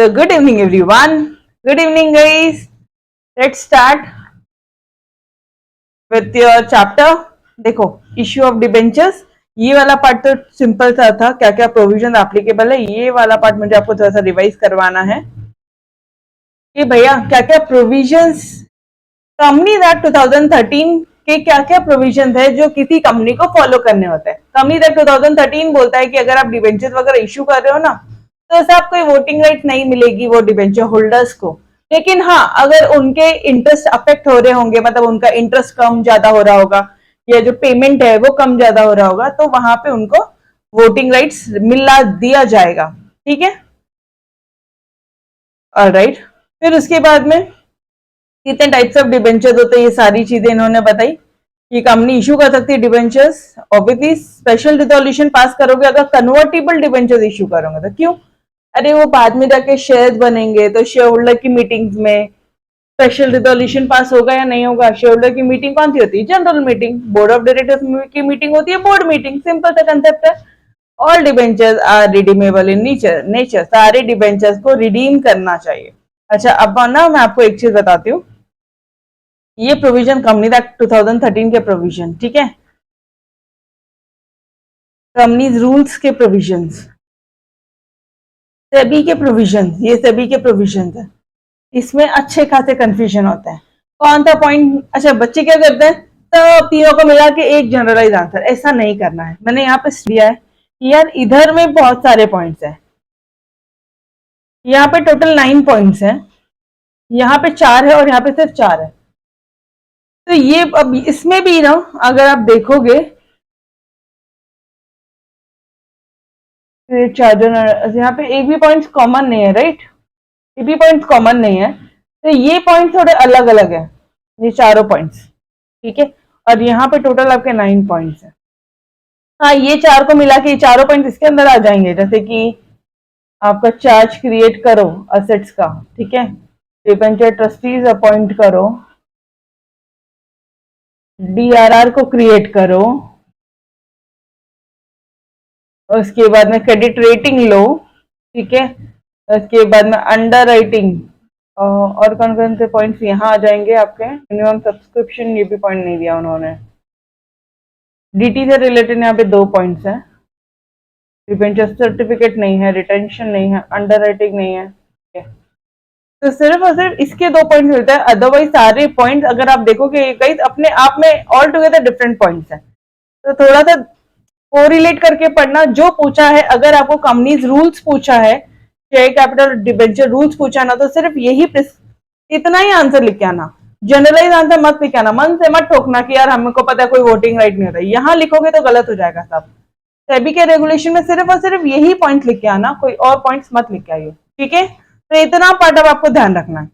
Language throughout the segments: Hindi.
So good evening everyone. Good evening guys. Let's start with your chapter. देखो इश्यू ऑफ डिबेंचर्स, ये वाला पार्ट तो सिंपल सा था, क्या क्या प्रोविजन एप्लीकेबल है। ये वाला पार्ट मुझे आपको थोड़ा सा रिवाइज करवाना है कि भैया क्या क्या प्रोविजंस कंपनीज एक्ट 2013 के क्या क्या प्रोविजन है जो किसी कंपनी को फॉलो करने होते हैं। कंपनीज एक्ट 2013 बोलता है कि अगर आप डिबेंचर वगैरह इश्यू कर रहे हो ना, तो ऐसा आपको कोई वोटिंग राइट नहीं मिलेगी वो डिबेंचर होल्डर्स को। लेकिन हाँ, अगर उनके इंटरेस्ट अफेक्ट हो रहे होंगे, मतलब उनका इंटरेस्ट कम ज्यादा हो रहा होगा या जो पेमेंट है वो कम ज्यादा हो रहा होगा, तो वहां पे उनको वोटिंग राइट्स मिला दिया जाएगा। ठीक है, ऑलराइट। फिर उसके बाद में कितने टाइप्स ऑफ डिबेंचर्स होते हैं, ये सारी चीजें इन्होंने बताई कि कंपनी इशू कर सकती है debentures. Obviously special resolution pass करोगे अगर कन्वर्टेबल डिबेंचर्स इशू करोगे तो। क्यों? अरे वो बाद में जाके शेयर्स बनेंगे, तो शेयर होल्डर की मीटिंग्स में स्पेशल रिजोल्यूशन पास होगा या नहीं होगा। शेयर होल्डर की मीटिंग कौन सी होती है? General meeting. Board of directors की मीटिंग होती है बोर्ड मीटिंग। सिंपल सा कंसेप्ट है। All debentures are redeemable in nature. सारे डिबेंचर्स को रिडीम करना चाहिए। अच्छा, अब ना मैं आपको एक चीज बताती हूँ। ये प्रोविजन कंपनी एक्ट 2013 के प्रोविजन, ठीक है, कंपनीज रूल्स के प्रोविजंस, सेबी के प्रोविजन, ये सेबी के प्रोविजन है। इसमें अच्छे खासे कंफ्यूजन होता है। कौन सा पॉइंट? अच्छा, बच्चे क्या करते हैं, तो तीनों को मिला के एक जनरलाइज आंसर। ऐसा नहीं करना है। मैंने यहाँ पे दिया है कि यार इधर में बहुत सारे पॉइंट्स हैं, यहाँ पे टोटल 9 पॉइंट्स हैं, यहाँ पे 4 है और यहाँ पे सिर्फ 4 है। तो ये अब इसमें भी ना अगर आप देखोगे यहाँ पे एक भी पॉइंट कॉमन नहीं है, राइट? एक भी पॉइंट कॉमन नहीं है, तो ये पॉइंट थोड़े अलग अलग है, ये चारों पॉइंट्स, ठीक है। और यहाँ पे टोटल आपके 9 पॉइंट्स है। हाँ, ये चार को मिला के ये चारों पॉइंट्स इसके अंदर आ जाएंगे, जैसे कि आपका चार्ज क्रिएट करो असेट्स का, ठीक है, डिबेंचर ट्रस्टीज अपॉइंट करो, डीआरआर को क्रिएट करो, उसके बाद में क्रेडिट रेटिंग लो, ठीक है, उसके बाद में अंडर राइटिंग, और कौन कौन से पॉइंट्स यहाँ आ जाएंगे आपके, मिनिमम सब्सक्रिप्शन, ये भी पॉइंट नहीं दिया उन्होंने। डीटी से रिलेटेड यहाँ पे 2 पॉइंट्स हैं, डिबेंचर सर्टिफिकेट नहीं है, रिटेंशन नहीं है, अंडर राइटिंग नहीं है, ठीक है। तो सिर्फ और सिर्फ इसके 2 पॉइंट मिलता है। अदरवाइज सारे पॉइंट्स अगर आप देखोगे कई अपने आप में ऑल टुगेदर डिफरेंट पॉइंट्स हैं। तो थोड़ा सा कोरिलेट करके पढ़ना। जो पूछा है, अगर आपको कंपनीज रूल्स पूछा है, शेयर कैपिटल डिबेंचर रूल्स पूछा ना, तो सिर्फ यही इतना ही आंसर लिख के आना। जनरलाइज आंसर मत लिख के आना। मन से मत ठोकना कि यार हमको पता है कोई वोटिंग राइट नहीं होता। यहाँ लिखोगे तो गलत हो जाएगा सब। सेबी के रेगुलेशन में सिर्फ और सिर्फ यही पॉइंट लिख के आना, कोई और पॉइंट्स मत लिख के आइए, ठीक है। तो इतना पार्ट अब आपको ध्यान रखना है।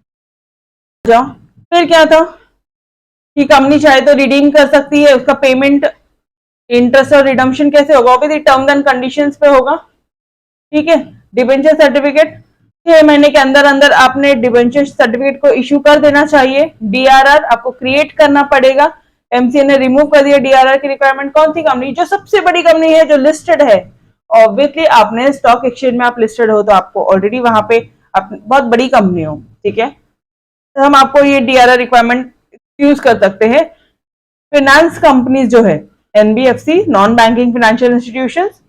जाओ, फिर क्या था कि कंपनी चाहे तो रिडीम कर सकती है, उसका पेमेंट इंटरेस्ट और रिडम्पशन कैसे होगा? ऑब्वियसली टर्म्स एंड कंडीशंस पे होगा, ठीक है। डिबेंचर सर्टिफिकेट 6 महीने के अंदर अंदर आपने डिबेंचर सर्टिफिकेट को इश्यू कर देना चाहिए। डीआरआर आपको क्रिएट करना पड़ेगा। एमसीए ने रिमूव कर दिया डीआरआर की रिक्वायरमेंट। कौन सी कंपनी? जो सबसे बड़ी कंपनी है, जो लिस्टेड है। ऑब्वियसली आपने स्टॉक एक्सचेंज में आप लिस्टेड हो तो आपको ऑलरेडी वहां पे बहुत बड़ी कंपनी हो, ठीक है, तो हम आपको ये डीआरआर रिक्वायरमेंट यूज कर सकते हैं। फाइनेंस कंपनीज जो है, NBFC, non banking financial institutions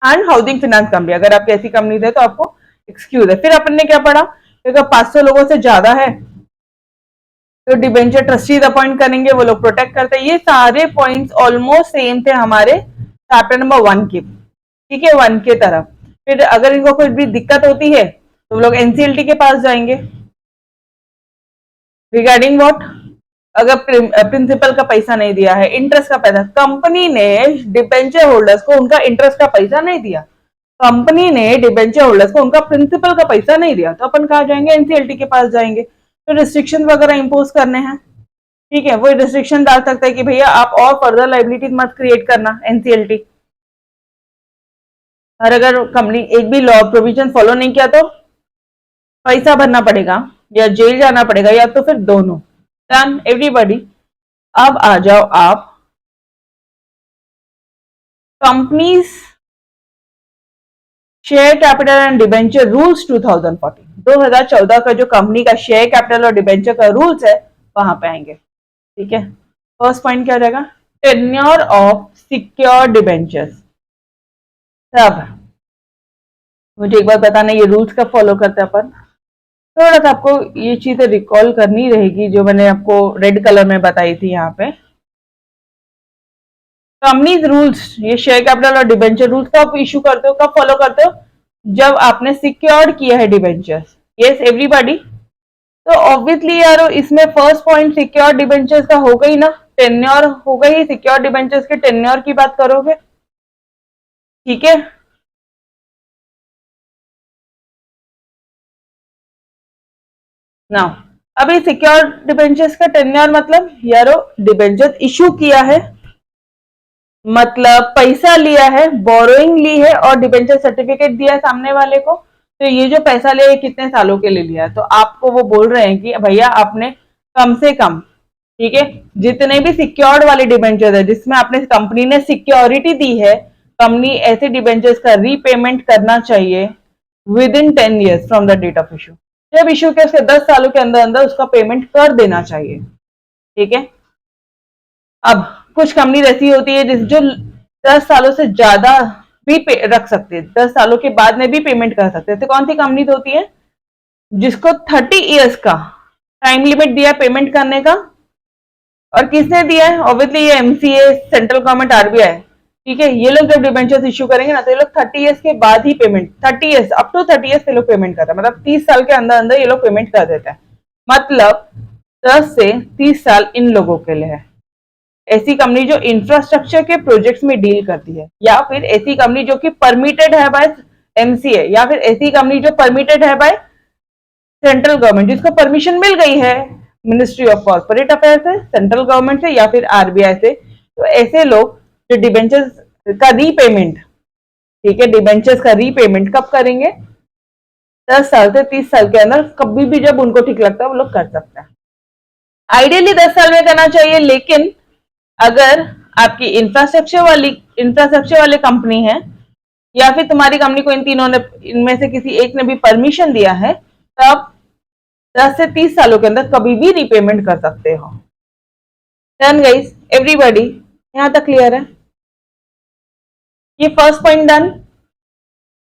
and housing finance company, अगर आपकी ऐसी कंपनीज है तो आपको एक्सक्यूज है। फिर अपन ने क्या पढ़ा, अगर 500 लोगों से ज्यादा है तो डिबेंचर ट्रस्टीज अपॉइंट करेंगे, वो लोग प्रोटेक्ट करते हैं। ये सारे पॉइंट्स ऑलमोस्ट सेम थे हमारे चैप्टर नंबर 1 के, ठीक है, 1 के तरफ। फिर अगर इनको कोई भी दिक्कत होती है तो वो लोग एनसीएलटी के पास जाएंगे। Regarding what? अगर प्रिंसिपल का पैसा नहीं दिया है, इंटरेस्ट का पैसा, कंपनी ने डिबेंचर होल्डर्स को उनका इंटरेस्ट का पैसा नहीं दिया, कंपनी ने डिबेंचर होल्डर्स को उनका प्रिंसिपल का पैसा नहीं दिया, तो अपन कहाँ जाएंगे? एनसीएलटी के पास जाएंगे। तो रिस्ट्रिक्शन वगैरह इंपोज करने हैं, ठीक है, वो रिस्ट्रिक्शन डाल सकता है कि भैया आप और फर्दर लाइबिलिटीज मत क्रिएट करना, एनसीएलटी। और अगर कंपनी एक भी लॉ प्रोविजन फॉलो नहीं किया तो पैसा भरना पड़ेगा या जेल जाना पड़ेगा, या तो फिर दोनों। Done everybody. अब आ जाओ आप companies share capital and debenture rules 2014 का जो कंपनी का शेयर कैपिटल और डिबेंचर का रूल्स है वहां पे आएंगे। ठीक है, फर्स्ट पॉइंट क्या हो जाएगा, टेन्योर ऑफ सिक्योर डिबेंचर्स। अब मुझे एक बार बताना, ये रूल्स कब फॉलो करते हैं अपन, थोड़ा सा आपको ये चीजें रिकॉल करनी रहेगी जो मैंने आपको रेड कलर में बताई थी यहाँ पे। कंपनीज रूल्स, ये शेयर कैपिटल और डिबेंचर रूल्स कब इशू करते हो, कब फॉलो करते हो, जब आपने सिक्योर्ड किया है डिबेंचर्स। यस एवरीबॉडी, तो ऑब्वियसली यार इसमें फर्स्ट पॉइंट सिक्योर डिबेंचर्स का होगा ही ना, टेन्योर होगा ही, सिक्योर डिबेंचर्स के टेन्योर की बात करोगे। ठीक है, नाउ अभी सिक्योर डिबेंचर्स का टेन्योर मतलब यारो डिबेंचर इशू किया है, मतलब पैसा लिया है, बोरोइंग ली है और डिबेंचर सर्टिफिकेट दिया है सामने वाले को, तो ये जो पैसा लिया कितने सालों के लिए लिया, तो आपको वो बोल रहे हैं कि भैया आपने कम से कम, ठीक है, जितने भी सिक्योर्ड वाले डिबेंचर है जिसमें आपने कंपनी ने सिक्योरिटी दी है, कंपनी ऐसे डिबेंचर्स का रीपेमेंट करना चाहिए within 10 years from the date of issue. जब इशू के उसके 10 सालों के अंदर अंदर उसका पेमेंट कर देना चाहिए। ठीक है, अब कुछ कंपनी ऐसी होती है जिस जो 10 सालों से ज्यादा भी रख सकते हैं, 10 सालों के बाद में भी पेमेंट कर सकते हैं। तो कौन सी कंपनीज होती है जिसको 30 years का टाइम लिमिट दिया पेमेंट करने का, और किसने दिया है, ऑब्वियसली ये एमसीए, सेंट्रल गवर्नमेंट, आरबीआई। ठीक है, ये लोग जब डिबेंचर्स इश्यू करेंगे ना तो ये लोग 30 years के बाद ही payment, 30 years up to 30 years ये लोग पेमेंट करते हैं, मतलब 30 साल के अंदर अंदर ये लोग पेमेंट कर देते हैं, मतलब 10 से 30 साल इन लोगों के लिए है। ऐसी कंपनी जो इंफ्रास्ट्रक्चर के प्रोजेक्ट्स में डील करती है, या फिर ऐसी कंपनी जो कि परमिटेड है बाय एमसीए, या फिर ऐसी कंपनी जो परमिटेड है बाय सेंट्रल गवर्नमेंट, जिसको परमिशन मिल गई है मिनिस्ट्री ऑफ कॉर्पोरेट अफेयर से, सेंट्रल गवर्नमेंट से या फिर आरबीआई से। तो ऐसे लोग जो डिबेंचर्स का रीपेमेंट, ठीक है, डिबेंचर्स का रीपेमेंट कब करेंगे, 10 साल से 30 साल के अंदर, कभी भी जब उनको ठीक लगता है वो लोग कर सकते हैं। आइडियली 10 साल में करना चाहिए, लेकिन अगर आपकी इंफ्रास्ट्रक्चर वाली कंपनी है, या फिर तुम्हारी कंपनी को इन तीनों ने, इनमें से किसी एक ने भी परमिशन दिया है, तब 10 से 30 सालों के अंदर कभी भी रीपेमेंट कर सकते हो। डन गाइस, एवरीबॉडी यहां तक क्लियर है? ये फर्स्ट पॉइंट डन।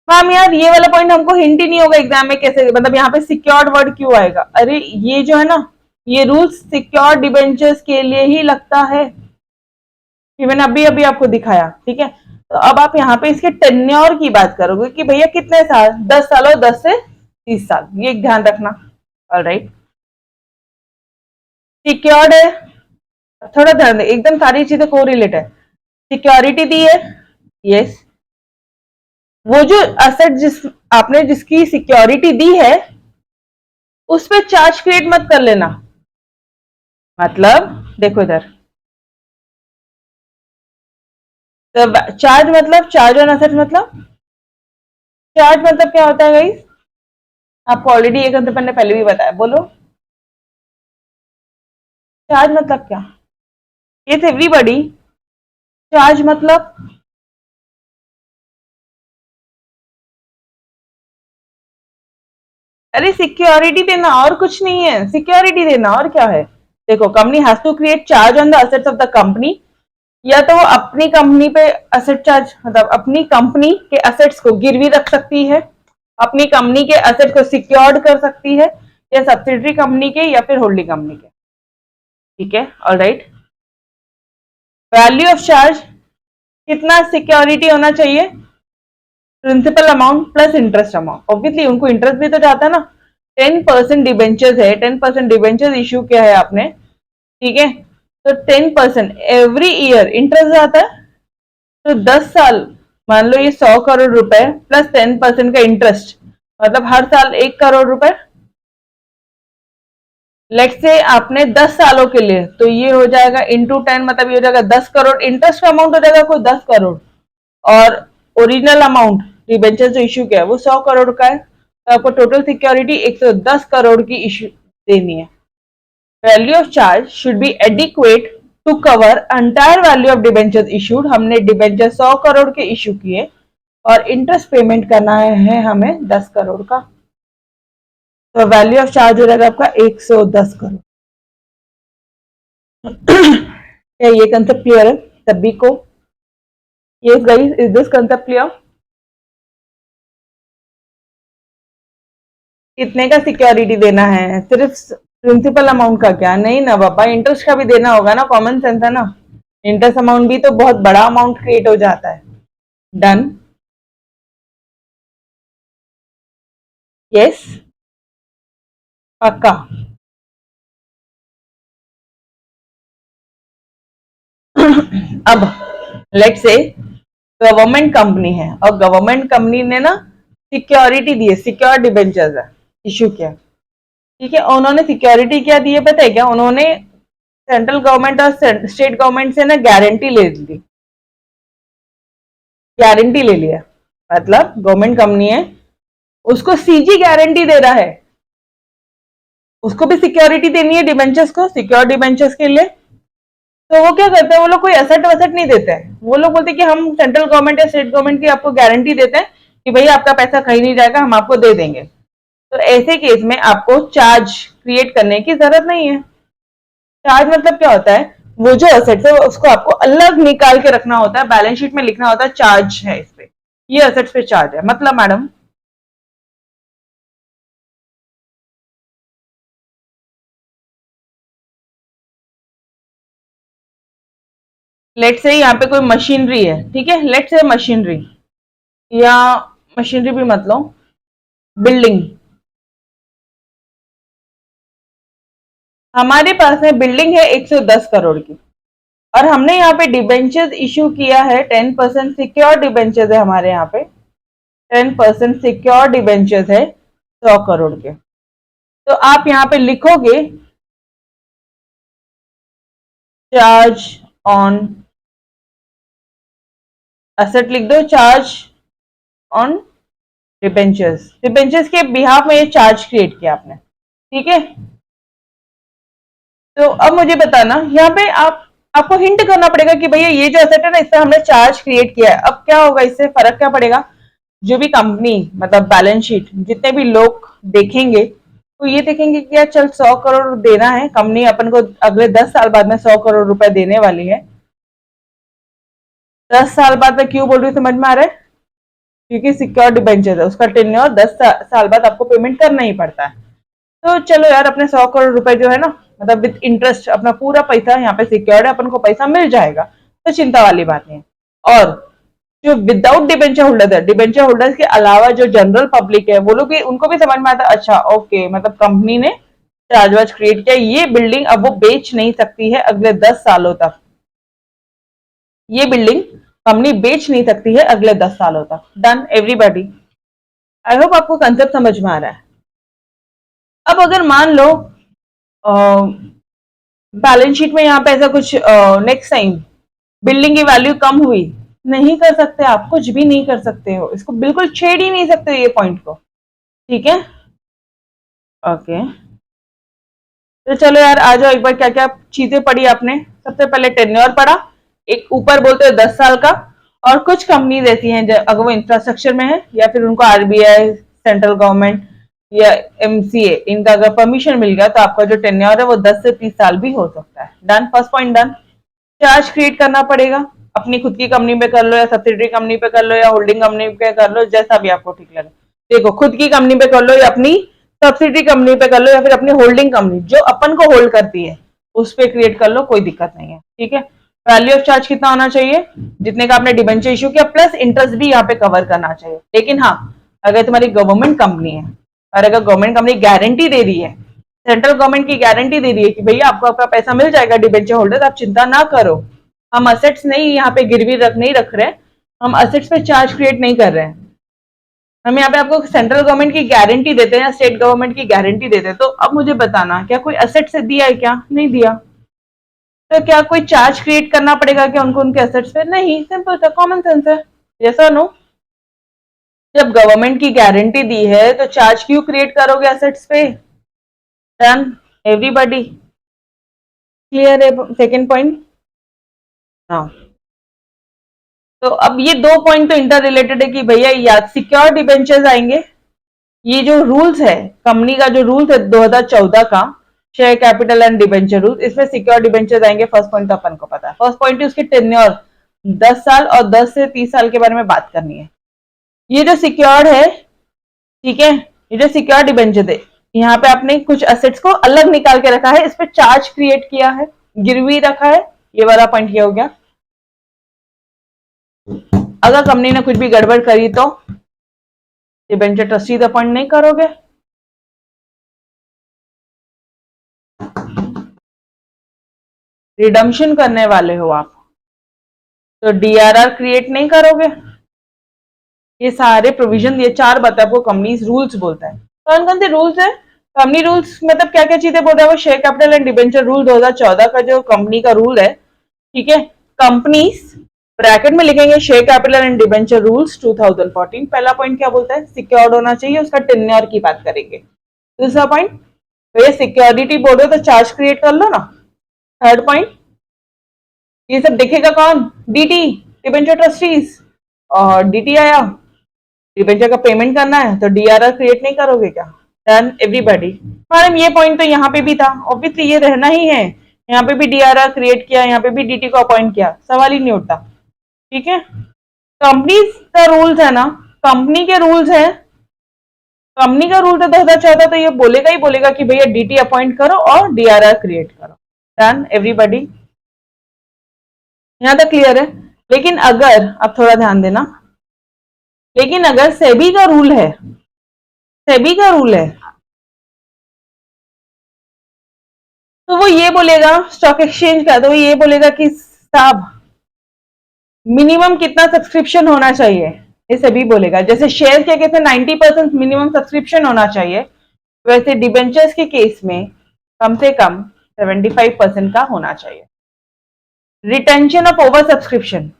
मैम यार ये वाला पॉइंट हमको हिंट ही नहीं होगा एग्जाम में, कैसे, मतलब यहाँ पे सिक्योर्ड वर्ड क्यों आएगा? अरे ये जो है ना, ये रूल्स सिक्योर्ड डिबेंचर्स के लिए ही लगता है, ये मैंने अभी अभी आपको दिखाया। ठीक है, तो अब आप यहाँ पे इसके टेन्योर की बात करोगे कि भैया कितने साल, 10 साल और 10 से 30 साल, ये ध्यान रखना। ऑलराइट, सिक्योर्ड है, थोड़ा ध्यान दे, एकदम सारी चीजें को रिलेट है। सिक्योरिटी दी है, यस, वो जो असेट आपने जिसकी सिक्योरिटी दी है उस पर चार्ज क्रिएट मत कर लेना। मतलब देखो इधर, तो चार्ज मतलब, चार्ज ऑन असेट मतलब, चार्ज मतलब क्या होता है गाइस? आपको ऑलरेडी एक घंटे पहले भी बताया, बोलो चार्ज मतलब क्या? ये एवरीबॉडी, चार्ज मतलब अरे सिक्योरिटी देना, और कुछ नहीं है, सिक्योरिटी देना और क्या है। देखो, company has to create charge on the assets of the company, या तो वो अपनी कंपनी पे असेट चार्ज, मतलब अपनी कंपनी के असेट्स को गिरवी रख सकती है, अपनी कंपनी के असेट को सिक्योर्ड कर सकती है, या सब्सिडरी कंपनी के या फिर होल्डिंग कंपनी के। ठीक है, ऑलराइट। वैल्यू ऑफ चार्ज, कितना सिक्योरिटी होना चाहिए? Principal amount plus interest amount, obviously उनको इंटरेस्ट भी तो जाता है ना। 10% डिबेंचर्स है, 10% डिबेंचर्स इश्यू किया है आपने, ठीक है, तो 10% एवरी ईयर इंटरेस्ट जाता है, तो 10 साल, मान लो ये 100 करोड़ रुपए प्लस 10% का इंटरेस्ट, मतलब हर साल 1 करोड़ रुपए। लेट्स से आपने 10 सालों के लिए, तो ये हो जाएगा इंटू 10, मतलब ये हो जाएगा 10 करोड़ इंटरेस्ट का अमाउंट हो जाएगा कोई 10 करोड़, और ओरिजिनल अमाउंट डिबेंचर जो इश्यू किया है वो 100 करोड़ का है, तो आपको टोटल सिक्योरिटी 110 करोड़ की इश्यू देनी है। Value of charge should be adequate to cover entire value of debentures issued. हमने डिबेंचर 100 करोड़ के इश्यू किए और इंटरेस्ट पेमेंट करना है हमें 10 करोड़ का। तो वैल्यू ऑफ चार्ज हो जाएगा आपका 110 करोड़। क्या ये कंसेप्ट क्लियर है सभी को? Yes guys, is this concept clear? कितने का सिक्योरिटी देना है? सिर्फ प्रिंसिपल अमाउंट का क्या? नहीं ना बाबा, इंटरेस्ट का भी देना होगा ना, कॉमन सेंस है ना। इंटरेस्ट अमाउंट भी तो बहुत बड़ा अमाउंट क्रिएट हो जाता है। डन? यस, पक्का। अब लेट्स से गवर्नमेंट कंपनी है और गवर्नमेंट कंपनी ने ना सिक्योरिटी दी है, सिक्योर डिबेंचर्स है इशू किया, ठीक है। उन्होंने सिक्योरिटी क्या दी है पता है क्या? उन्होंने सेंट्रल गवर्नमेंट और स्टेट गवर्नमेंट से ना गारंटी ले ली, गारंटी ले लिया। मतलब गवर्नमेंट कंपनी है, उसको सीजी गारंटी दे रहा है, उसको भी सिक्योरिटी देनी है डिबेंचर्स को, सिक्योर डिबेंचर्स के लिए। तो वो क्या करते हैं, वो लोग कोई एसेट वसेट नहीं देते हैं। वो लोग बोलते हैं कि हम सेंट्रल गवर्नमेंट या स्टेट गवर्नमेंट की आपको गारंटी देते हैं कि भैया आपका पैसा कहीं नहीं जाएगा, हम आपको दे देंगे। तो ऐसे केस में आपको चार्ज क्रिएट करने की जरूरत नहीं है। चार्ज मतलब क्या होता है? वो जो एसेट है उसको आपको अलग निकाल के रखना होता है, बैलेंस शीट में लिखना होता है चार्ज है इस पे, ये एसेट्स पे चार्ज है। मतलब मैडम, लेट से यहाँ पे कोई मशीनरी है, ठीक है, लेट से मशीनरी, या मशीनरी भी मतलब बिल्डिंग, हमारे पास में बिल्डिंग है 110 करोड़ की, और हमने यहाँ पे डिबेंचर्स इशू किया है 10% सिक्योर डिबेंचर्स है हमारे यहाँ पे, 10% सिक्योर डिबेंचर्स है 100 करोड़ के। तो आप यहाँ पे लिखोगे चार्ज ऑन एसेट, लिख दो चार्ज ऑन डिबेंचर्स, डिबेंचर्स के बिहाफ में ये चार्ज क्रिएट किया आपने, ठीक है। तो अब मुझे बताना यहाँ पे आपको हिंट करना पड़ेगा कि भैया ये जो एसेट है ना, इससे हमने चार्ज क्रिएट किया है। अब क्या होगा, इससे फर्क क्या पड़ेगा? जो भी कंपनी मतलब बैलेंस शीट जितने भी लोग देखेंगे तो ये देखेंगे कि यार चल 100 करोड़ देना है, कंपनी अपन को अगले 10 साल बाद में 100 करोड़ रुपए देने वाली है। 10 साल बाद में क्यों बोल रही हूँ समझ में आ रहा है? क्योंकि सिक्योर डिबेंचर है, उसका टेन्योर 10 साल बाद आपको पेमेंट करना ही पड़ता है। तो चलो यार, अपने 100 करोड़ रुपए जो है ना, मतलब विद इंटरेस्ट अपना पूरा पैसा यहाँ पे सिक्योर्ड है, अपन को पैसा मिल जाएगा, तो चिंता वाली बात नहीं है। और जो विदाउट डिबेंचर होल्डर है, डिबेंचर होल्डर्स के अलावा जो जनरल पब्लिक है, वो लोग भी, उनको भी समझ में आता है अच्छा ओके, मतलब कंपनी ने चार्ज वार्ज क्रिएट किया, ये बिल्डिंग अब वो बेच नहीं सकती है अगले 10 सालों तक, ये बिल्डिंग कंपनी बेच नहीं सकती है अगले 10 सालों तक। Done everybody? आई होप आपको कंसेप्ट समझ में आ रहा है। अब अगर मान लो बैलेंस शीट में यहाँ पे ऐसा कुछ नेक्स्ट टाइम बिल्डिंग की वैल्यू कम हुई, नहीं कर सकते, आप कुछ भी नहीं कर सकते हो, इसको बिल्कुल छेड़ ही नहीं सकते ये पॉइंट को, ठीक है। ओके, तो चलो यार आ जाओ, एक बार क्या क्या चीजें पढ़ी आपने। सबसे पहले टेन्योर पढ़ा, एक ऊपर बोलते हो 10 साल का, और कुछ कंपनीज ऐसी हैं अगर वो इंफ्रास्ट्रक्चर में है या फिर उनको आरबीआई, सेंट्रल गवर्नमेंट या एमसीए, इनका अगर परमिशन मिल गया तो आपका जो टेन्योर है वो 10 से 30 साल भी हो सकता है। Done, first point done. Charge create करना पड़ेगा, अपनी खुद की कंपनी पे कर लो या सब्सिडरी कंपनी पे कर लो या होल्डिंग कंपनी पे कर लो, जैसा भी आपको ठीक लगे। देखो, खुद की कंपनी पे कर लो या अपनी सब्सिडरी कंपनी पे कर लो या फिर अपनी होल्डिंग कंपनी जो अपन को होल्ड करती है उस पे क्रिएट कर लो, कोई दिक्कत नहीं है, ठीक है। वैल्यू ऑफ चार्ज कितना होना चाहिए? जितने का आपने डिबेंचर इशू किया प्लस इंटरेस्ट भी यहाँ पे कवर करना चाहिए। लेकिन हाँ, अगर तुम्हारी गवर्नमेंट कंपनी है और अगर गवर्नमेंट कंपनी गारंटी दे रही है, सेंट्रल गवर्नमेंट की गारंटी दे रही है कि भैया आपको आपका पैसा मिल जाएगा डिबेंचर होल्डर, आप चिंता ना करो, हम असेट्स नहीं यहाँ पे गिरवी नहीं रख रहे, हम असेट्स पे चार्ज क्रिएट नहीं कर रहे हैं, हम यहाँ पे आपको सेंट्रल गवर्नमेंट की गारंटी देते हैं या स्टेट गवर्नमेंट की गारंटी देते हैं। तो अब मुझे बताना, क्या कोई असेट से दिया है? क्या नहीं दिया? तो क्या कोई चार्ज क्रिएट करना पड़ेगा क्या उनको उनके एसेट्स पे? नहीं, सिंपल सा कॉमन सेंस है, जैसा नो। जब गवर्नमेंट की गारंटी दी है तो चार्ज क्यों क्रिएट करोगे एसेट्स पे? डन एवरीबॉडी, क्लियर है सेकेंड पॉइंट? हाँ, तो अब ये दो पॉइंट तो इंटर रिलेटेड है कि भैया या सिक्योर डिबेंचर्स आएंगे, ये जो रूल्स है कंपनी का, जो रूल्स है 2014 का share capital and debenture rule, इसमें सिक्योर डिबेंचर्स आएंगे। फर्स्ट पॉइंट तो अपन को पता है। फर्स्ट पॉइंट है उसकी टेन्योर 10 साल और 10 से 30 साल के बारे में बात करनी है। ये जो सिक्योर्ड है, ठीक है, ये जो सिक्योर डिबेंचर है, यहाँ पे आपने कुछ असेट्स को अलग निकाल के रखा है, इस पे चार्ज क्रिएट किया है, गिरवी रखा है, ये वाला पॉइंट ये हो गया। अगर कंपनी ने कुछ भी गड़बड़ करी तो डिबेंचर ट्रस्टी अपॉइंट नहीं करोगे। रिडम्पशन करने वाले हो आप तो डीआरआर क्रिएट नहीं करोगे। ये सारे प्रोविजन, ये चार बातें आपको कंपनीज रूल्स बोलता है। कौन कौन से रूल्स है कंपनी रूल्स, मतलब क्या क्या चीजें बोल रहा है वो? Share capital and debenture rule 2014 का जो कंपनी का रूल है, ठीक है। कंपनीज ब्रैकेट में लिखेंगे share capital and debenture rules 2014। पहला पॉइंट क्या बोलता है? सिक्योर्ड होना चाहिए, उसका टेन्योर की बात करेंगे। दूसरा पॉइंट, भैया सिक्योरिटी बोल रहे हो तो चार्ज क्रिएट कर लो ना। थर्ड पॉइंट, ये सब देखेगा कौन? DT, debenture trustees. और डीटी आया, डिबेंचर का पेमेंट करना है तो डीआरआर क्रिएट नहीं करोगे क्या? Done everybody. मैडम ये पॉइंट तो यहाँ पे भी था, ऑब्वियसली ये रहना ही है। यहाँ पे भी डीआरआर क्रिएट किया, यहाँ पे भी डीटी को अपॉइंट किया, सवाल ही नहीं उठता, ठीक है। कंपनी का रूल्स है ना, कंपनी के रूल्स है, कंपनी का रूल है 2014, तो ये बोलेगा ही बोलेगा कि भैया डीटी अपॉइंट करो और डीआरआर क्रिएट करो। डन एवरीबॉडी, यहां तक क्लियर है। लेकिन अगर, अब थोड़ा ध्यान देना, लेकिन अगर सेबी का रूल है, सेबी का रूल है, तो वो ये बोलेगा स्टॉक एक्सचेंज का, तो वो ये बोलेगा कि साहब मिनिमम कितना सब्सक्रिप्शन होना चाहिए, ये सभी बोलेगा। जैसे शेयर के केस में 90% मिनिमम सब्सक्रिप्शन होना चाहिए, वैसे डिबेंचर्स के केस में कम से कम 75% का होना चाहिए। रिटेंशन ऑफ ओवर सब्सक्रिप्शन,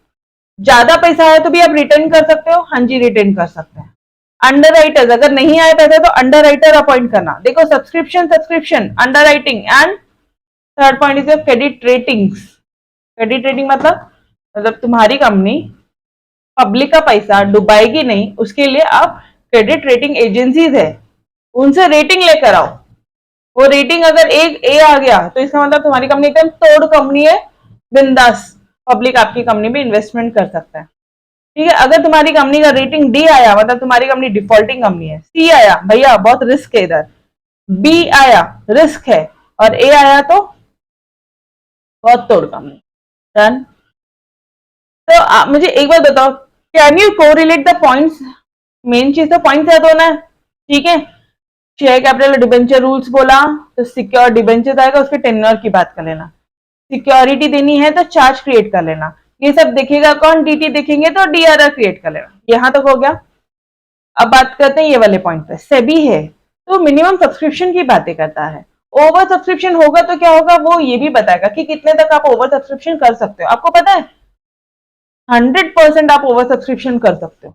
ज्यादा पैसा है तो भी आप रिटर्न कर सकते हो, हाँ जी रिटर्न कर सकते हैं। अंडर राइटर्स, अगर नहीं आए पैसे तो अंडर राइटर अपॉइंट करना। देखो subscription, subscription, under writing and third point is credit ratings. Credit rating मतलब तुम्हारी कंपनी पब्लिक का पैसा डुबाएगी नहीं, उसके लिए आप क्रेडिट रेटिंग एजेंसीज है उनसे रेटिंग लेकर आओ। वो रेटिंग अगर एक ए आ गया तो इसका मतलब तुम्हारी कंपनी एकदम तोड़ कंपनी है, बिंदास पब्लिक आपकी कंपनी में इन्वेस्टमेंट कर सकता है, ठीक है। अगर तुम्हारी कंपनी का रेटिंग डी आया मतलब तुम्हारी कंपनी डिफॉल्टिंग कंपनी है, सी आया भैया बहुत रिस्क है इधर, बी आया रिस्क है, और ए आया तो बहुत तोड़ कंपनी। डन। तो आप मुझे एक बार बताओ, can you correlate the points? Main चीज तो पॉइंट याद होना है, ठीक है। शेयर कैपिटल डिबेंचर रूल्स बोला तो सिक्योर डिबेंचर आएगा, उसके टेन्योर की बात कर लेना। सिक्योरिटी देनी है तो चार्ज क्रिएट कर लेना, ये सब देखेगा कौन? डीटी देखेंगे तो डीआरआर क्रिएट कर लेना। यहां तक हो गया। अब बात करते हैं ये वाले पॉइंट पे। सेबी है तो मिनिमम सब्सक्रिप्शन की बातें करता है, ओवर सब्सक्रिप्शन होगा तो क्या होगा वो ये भी बताएगा कि कितने तक आप ओवर सब्सक्रिप्शन कर सकते हो। आपको पता है 100% आप ओवर सब्सक्रिप्शन कर सकते हो।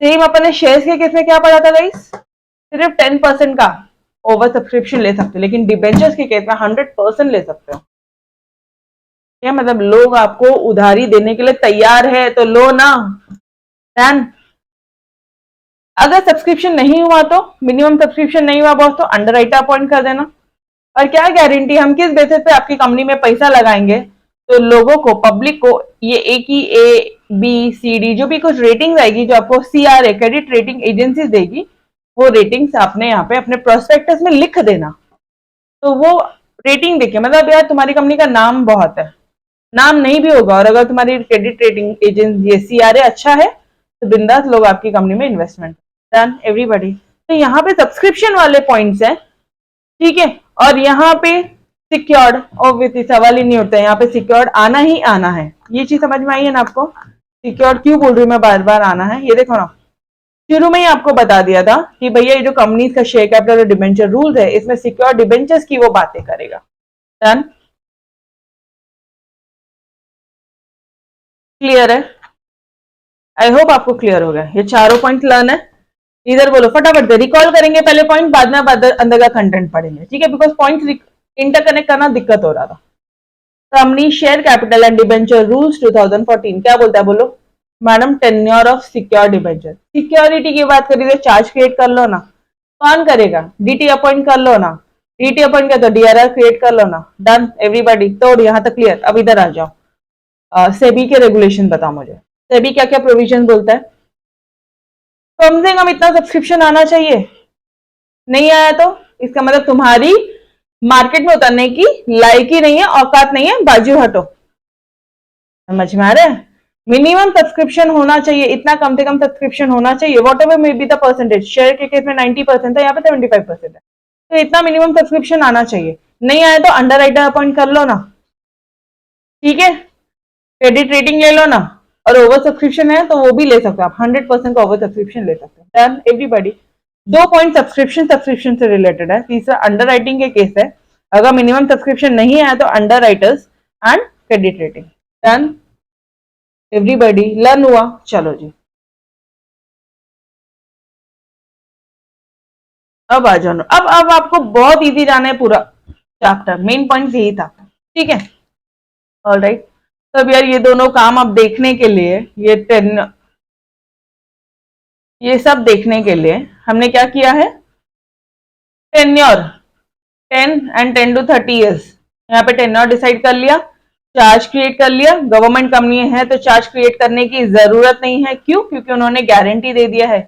सेम अपने शेयर्स के केस में क्या पढ़ा था गाइस? सिर्फ 10% का ओवर सब्सक्रिप्शन ले सकते हो, लेकिन डिबेंचर्स के केस में 100% ले सकते हो। क्या मतलब? लोग आपको उधारी देने के लिए तैयार है तो लो ना। डन। अगर सब्सक्रिप्शन नहीं हुआ तो, मिनिमम सब्सक्रिप्शन नहीं हुआ बॉस, तो अंडर राइटर अपॉइंट कर देना। और क्या गारंटी, हम किस बेसिस पे आपकी कंपनी में पैसा लगाएंगे? तो लोगों को, पब्लिक को, ये एक ही ए बी सी डी जो भी कुछ रेटिंग आएगी, जो आपको सीआरए क्रेडिट रेटिंग एजेंसी देगी, वो रेटिंग्स आपने यहाँ पे अपने प्रोस्पेक्टस में लिख देना। तो वो रेटिंग देखे, मतलब यार तुम्हारी कंपनी का नाम बहुत है, नाम नहीं भी होगा और अगर तुम्हारी क्रेडिट रेटिंग एजेंसी सीआरए अच्छा है तो बिंदास लोग आपकी कंपनी में इन्वेस्टमेंट। Done everybody. तो यहाँ पे सब्सक्रिप्शन वाले पॉइंट्स हैं, ठीक है। और यहाँ पे सिक्योर्ड, ऑब्वियसली सवाल ही नहीं उठता है, यहाँ पे सिक्योर्ड आना ही आना है। ये चीज समझ में आई है ना आपको? सिक्योर्ड क्यों बोल रही हूँ मैं बार बार आना है? ये देखो ना, शुरू में ही आपको बता दिया था कि भैया ये जो कंपनी का शेयर कैपिटल और डिबेंचर रूल है, इसमें सिक्योर डिबेंचर्स की वो बातें करेगा। डन, क्लियर है? आई होप आपको क्लियर हो गया। ये चारों पॉइंट लर्न है। इधर बोलो फटाफट से, रिकॉल करेंगे पहले पॉइंट, बाद में अंदर का कंटेंट पढ़ेंगे, ठीक है। बिकॉज पॉइंट इंटरकनेक्ट करना दिक्कत हो रहा था। Company share capital and debenture rules 2014 क्या बोलता है बोलो madam? Tenure of secure debenture. Security की बात करी तो चार्ज क्रिएट कर लो ना, कौन करेगा? डीटी अपॉइंट कर लो ना, डीटी अपॉइंट कर दो, डीआरआर क्रिएट कर लो ना, डन एवरीबॉडी। तो यहाँ तक क्लियर। अब इधर आ जाओ, सेबी के रेगुलेशन बताओ मुझे, सेबी क्या क्या प्रोविजन बोलता है? कम से कम इतना सब्सक्रिप्शन आना चाहिए, नहीं आया तो इसका मतलब तुम्हारी मार्केट में उतरने की लायक ही नहीं है, औकात नहीं है, बाजू हटो। समझ में आ रहा है? मिनिमम सब्सक्रिप्शन होना चाहिए, इतना कम से कम सब्सक्रिप्शन होना चाहिए, what ever may be the percentage. Share के केस में 90% था, यहाँ पे 75% है, तो इतना मिनिमम सब्सक्रिप्शन आना चाहिए। नहीं आया तो अंडर राइटर अपॉइंट कर लो ना, ठीक है, क्रेडिट रेटिंग ले लो ना, और ओवर सब्सक्रिप्शन है तो वो भी ले सकते हो आप, 100% का ओवर सब्सक्रिप्शन ले सकते हो। Done everybody. 2 पॉइंट सब्सक्रिप्शन से रिलेटेड है। तीसरा अंडर राइटिंग के केस है, अगर मिनिमम सब्सक्रिप्शन नहीं आया तो under writers and credit rating. Done everybody, learn हुआ? चलो जी, अब आ जाओ। अब आपको बहुत इजी जाना है पूरा चैप्टर, मेन पॉइंट यही था, ठीक है। ऑलराइट, तो अब यार ये दोनों काम अब देखने के लिए, ये सब देखने के लिए हमने क्या किया है? टेन्योर 10 and 10 to 30 years, यहाँ पे टेन्योर डिसाइड कर लिया, चार्ज क्रिएट कर लिया। गवर्नमेंट कंपनी है तो चार्ज क्रिएट करने की जरूरत नहीं है, क्यों? क्योंकि उन्होंने गारंटी दे दिया है,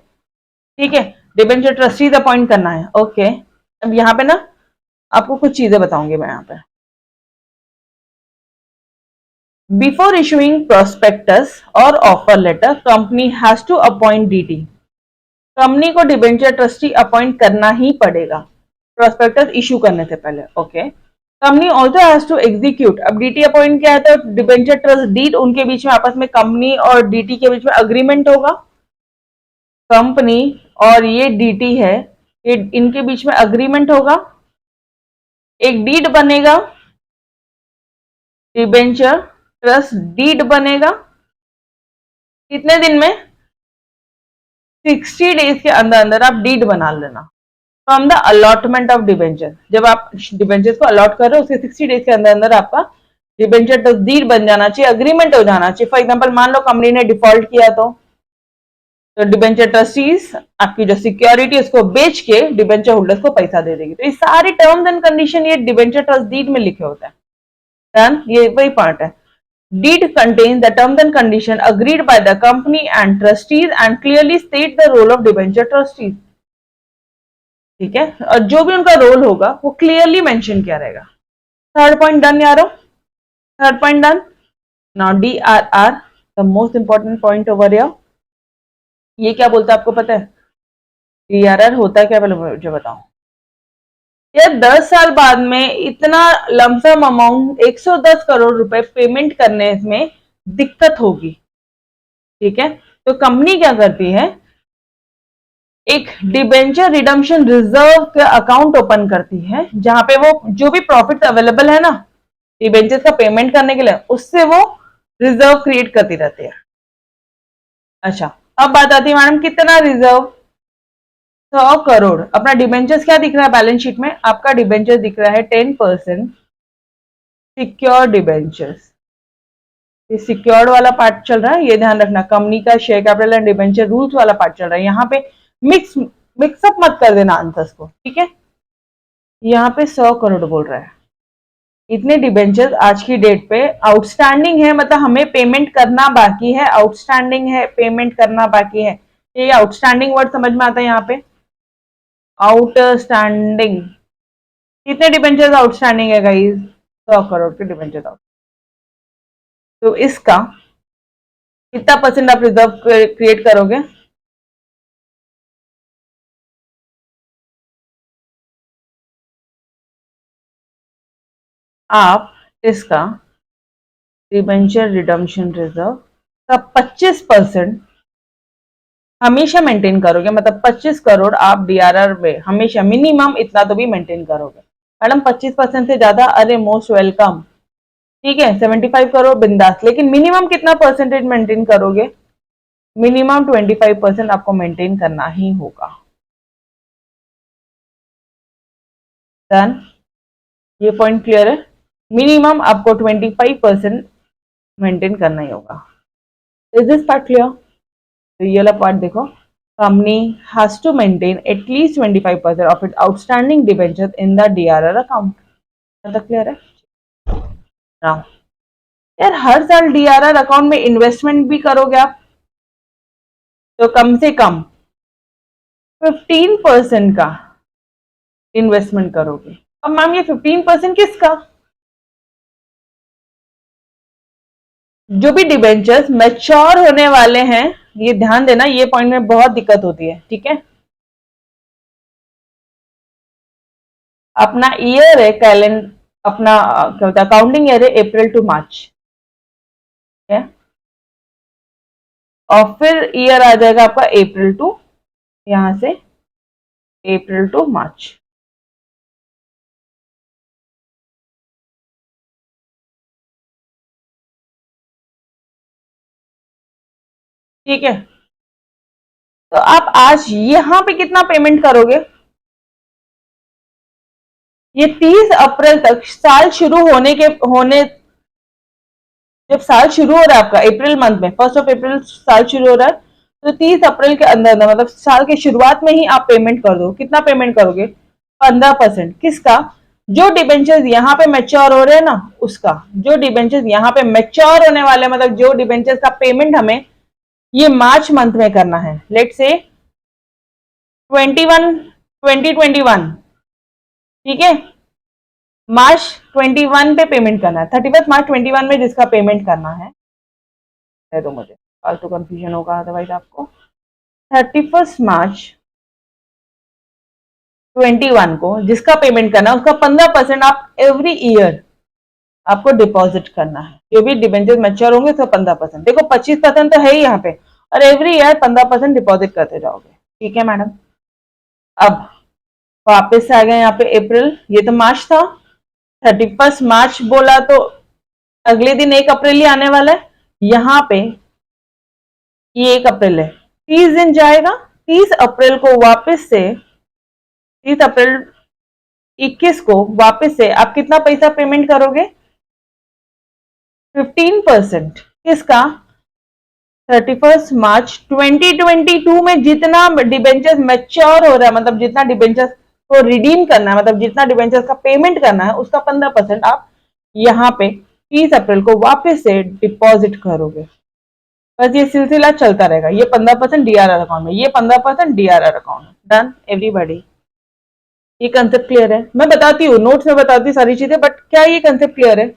ठीक है। डिबेंचर ट्रस्टीज अपॉइंट करना है, ओके। अब यहाँ पे ना आपको कुछ चीजें बताऊंगी मैं यहाँ पे। बिफोर इशूइंग प्रोस्पेक्टस और offer letter, company has to appoint DT. Company को डिबेंचर ट्रस्टी अपॉइंट करना ही पड़ेगा प्रोस्पेक्टस इशू करने से पहले, okay. Company also has to execute. अब डीटी अपॉइंट क्या है? तो डिबेंचर ट्रस्ट डीड, उनके बीच में आपस में कंपनी और डीटी के बीच में अग्रीमेंट होगा। कंपनी और ये डीटी है, ये इनके बीच में अग्रीमेंट होगा, एक डीड बनेगा, डिबेंचर ट्रस्ट डीड बनेगा। कितने दिन में? 60 डेज के अंदर अंदर आप डीड बना लेना from the allotment of debenture. जब आप डिबेंचर्स को अलॉट कर रहे हो उसके 60 डेज के अंदर अंदर आपका डिबेंचर ट्रस्ट डीड बन जाना चाहिए, अग्रीमेंट हो जाना चाहिए। फॉर एग्जांपल मान लो कंपनी ने डिफॉल्ट किया तो डिबेंचर ट्रस्टीज आपकी जो सिक्योरिटी उसको बेच के डिबेंचर होल्डर्स को पैसा दे देगी। तो ये सारे टर्म्स एंड कंडीशन ये डिबेंचर ट्रस्ट डीड में लिखे होते हैं। डन, ये वही पार्ट है। Deed contains the terms and conditions agreed by the company and trustees and clearly states the role of debenture trustees. ठीक है, और जो भी उनका रोल होगा वो क्लियरली मेंशन किया रहेगा। थर्ड पॉइंट डन यारो, third point done. Now DRR, the most important point over here. ये क्या बोलता है आपको पता है? DRR होता है क्या, पहले मुझे बताओ। यार 10 साल बाद में इतना लमसम अमाउंट 110 करोड़ रुपए पेमेंट करने में दिक्कत होगी, ठीक है। तो कंपनी क्या करती है? एक डिबेंचर रिडम्पशन रिजर्व का अकाउंट ओपन करती है, जहां पे वो जो भी प्रॉफिट अवेलेबल है ना डिबेंचर का पेमेंट करने के लिए, उससे वो रिजर्व क्रिएट करती रहती है। अच्छा, अब बात आती है मैडम कितना रिजर्व? 100 करोड़। अपना डिबेंचर्स क्या दिख रहा है बैलेंस शीट में? आपका डिबेंचर दिख रहा है 10% सिक्योर डिबेंचर्स। ये सिक्योर्ड वाला पार्ट चल रहा है, ये ध्यान रखना। कंपनी का share capital and debenture rules वाला पार्ट चल रहा है। यहाँ पे मिक्सअप मत कर देना आंसर्स को, ठीक है। यहाँ पे 100 करोड़ बोल रहा है, इतने डिबेंचर्स आज की डेट पे आउटस्टैंडिंग है, मतलब हमें पेमेंट करना बाकी है, आउटस्टैंडिंग है, पेमेंट करना बाकी है। ये आउटस्टैंडिंग वर्ड समझ में आता है यहाँ पे? आउटस्टैंडिंग, कितने डिबेंचर्स आउटस्टैंडिंग है गाइस? 100 करोड़ के डिबेंचर आउट। तो इसका कितना परसेंट आप रिजर्व क्रिएट करोगे? आप इसका डिबेंचर रिडम्पशन रिजर्व का 25% हमेशा मेंटेन करोगे, मतलब 25 करोड़ आप डीआरआर में हमेशा मिनिमम इतना तो भी मेंटेन करोगे। मैडम 25% से ज्यादा, अरे मोस्ट वेलकम, ठीक है। 75 करोड़ बिंदास, लेकिन मिनिमम कितना परसेंटेज मेंटेन करोगे? मिनिमम 25% आपको मेंटेन करना ही होगा। डन, ये पॉइंट क्लियर है? मिनिमम आपको 25% मेंटेन करना ही होगा। Is this part clear? तो ये वाला पार्ट देखो, company has to maintain at least 25% of it outstanding debenture in the DRR account. तक क्लियर है? नाउ यार हर साल डीआरआर अकाउंट में इन्वेस्टमेंट भी करोगे आप, तो कम से कम 15% का इन्वेस्टमेंट करोगे। अब मैम ये 15% किसका? जो भी डिबेंचर्स मैच्योर होने वाले हैं, ये ध्यान देना, ये पॉइंट में बहुत दिक्कत होती है, ठीक है। अपना ईयर है कैलेंडर, अपना क्या होता है अकाउंटिंग ईयर है अप्रैल टू मार्च, ठीक है। और फिर ईयर आ जाएगा आपका अप्रैल टू, यहां से अप्रैल टू मार्च। ठीक है, तो आप आज यहां पे कितना पेमेंट करोगे? ये 30 अप्रैल तक साल शुरू होने जब साल शुरू हो रहा है आपका अप्रैल मंथ में, 1 अप्रैल साल शुरू हो रहा है, तो 30 अप्रैल के अंदर मतलब साल के शुरुआत में ही आप पेमेंट कर दो। कितना पेमेंट करोगे? 15%। किसका? जो डिबेंचर्स यहाँ पे मैच्योर हो रहे हैं ना, उसका। जो डिबेंचर्स यहाँ पे मैच्योर होने वाले, मतलब जो डिबेंचर्स का पेमेंट हमें ये मार्च मंथ में करना है, लेट से 2021, ठीक है, मार्च 21 पे पेमेंट करना है, 31 मार्च 21 में जिसका पेमेंट करना है, तो मुझे फालतू कंफ्यूजन होगा अदरवाइज आपको। 31 मार्च 21 को जिसका पेमेंट करना है, उसका 15% आप एवरी ईयर आपको डिपॉजिट करना है। जो भी डिबेंचर मैच्योर होंगे उसका 15%, देखो 25% तो है ही यहाँ पे, और एवरी ईयर 15% डिपॉजिट करते जाओगे, ठीक है मैडम। अब वापस आ गए यहाँ पे अप्रैल, ये तो मार्च था, 31 मार्च बोला तो अगले दिन 1 अप्रैल ही आने वाला है। यहाँ पे ये 1 अप्रैल है, 30 दिन जाएगा, 30 अप्रैल को वापस से, 30 अप्रैल 21 को वापस से आप कितना पैसा पेमेंट करोगे? 15%। किसका? 31 मार्च 2022 में जितना डिबेंचर्स मैच्योर हो रहा है, मतलब जितना डिबेंचर्स को रिडीम करना है, मतलब जितना डिबेंचर्स का पेमेंट करना है, उसका 15% आप यहाँ पे 30 अप्रैल को वापस से डिपॉजिट करोगे। बस ये सिलसिला चलता रहेगा, ये 15% डीआरआर अकाउंट में, ये 15% डीआरआर अकाउंट में। Done everybody? ये कंसेप्ट क्लियर है? मैं बताती हूँ, नोट्स में बताती हूँ सारी चीजें, बट क्या ये कंसेप्ट क्लियर है?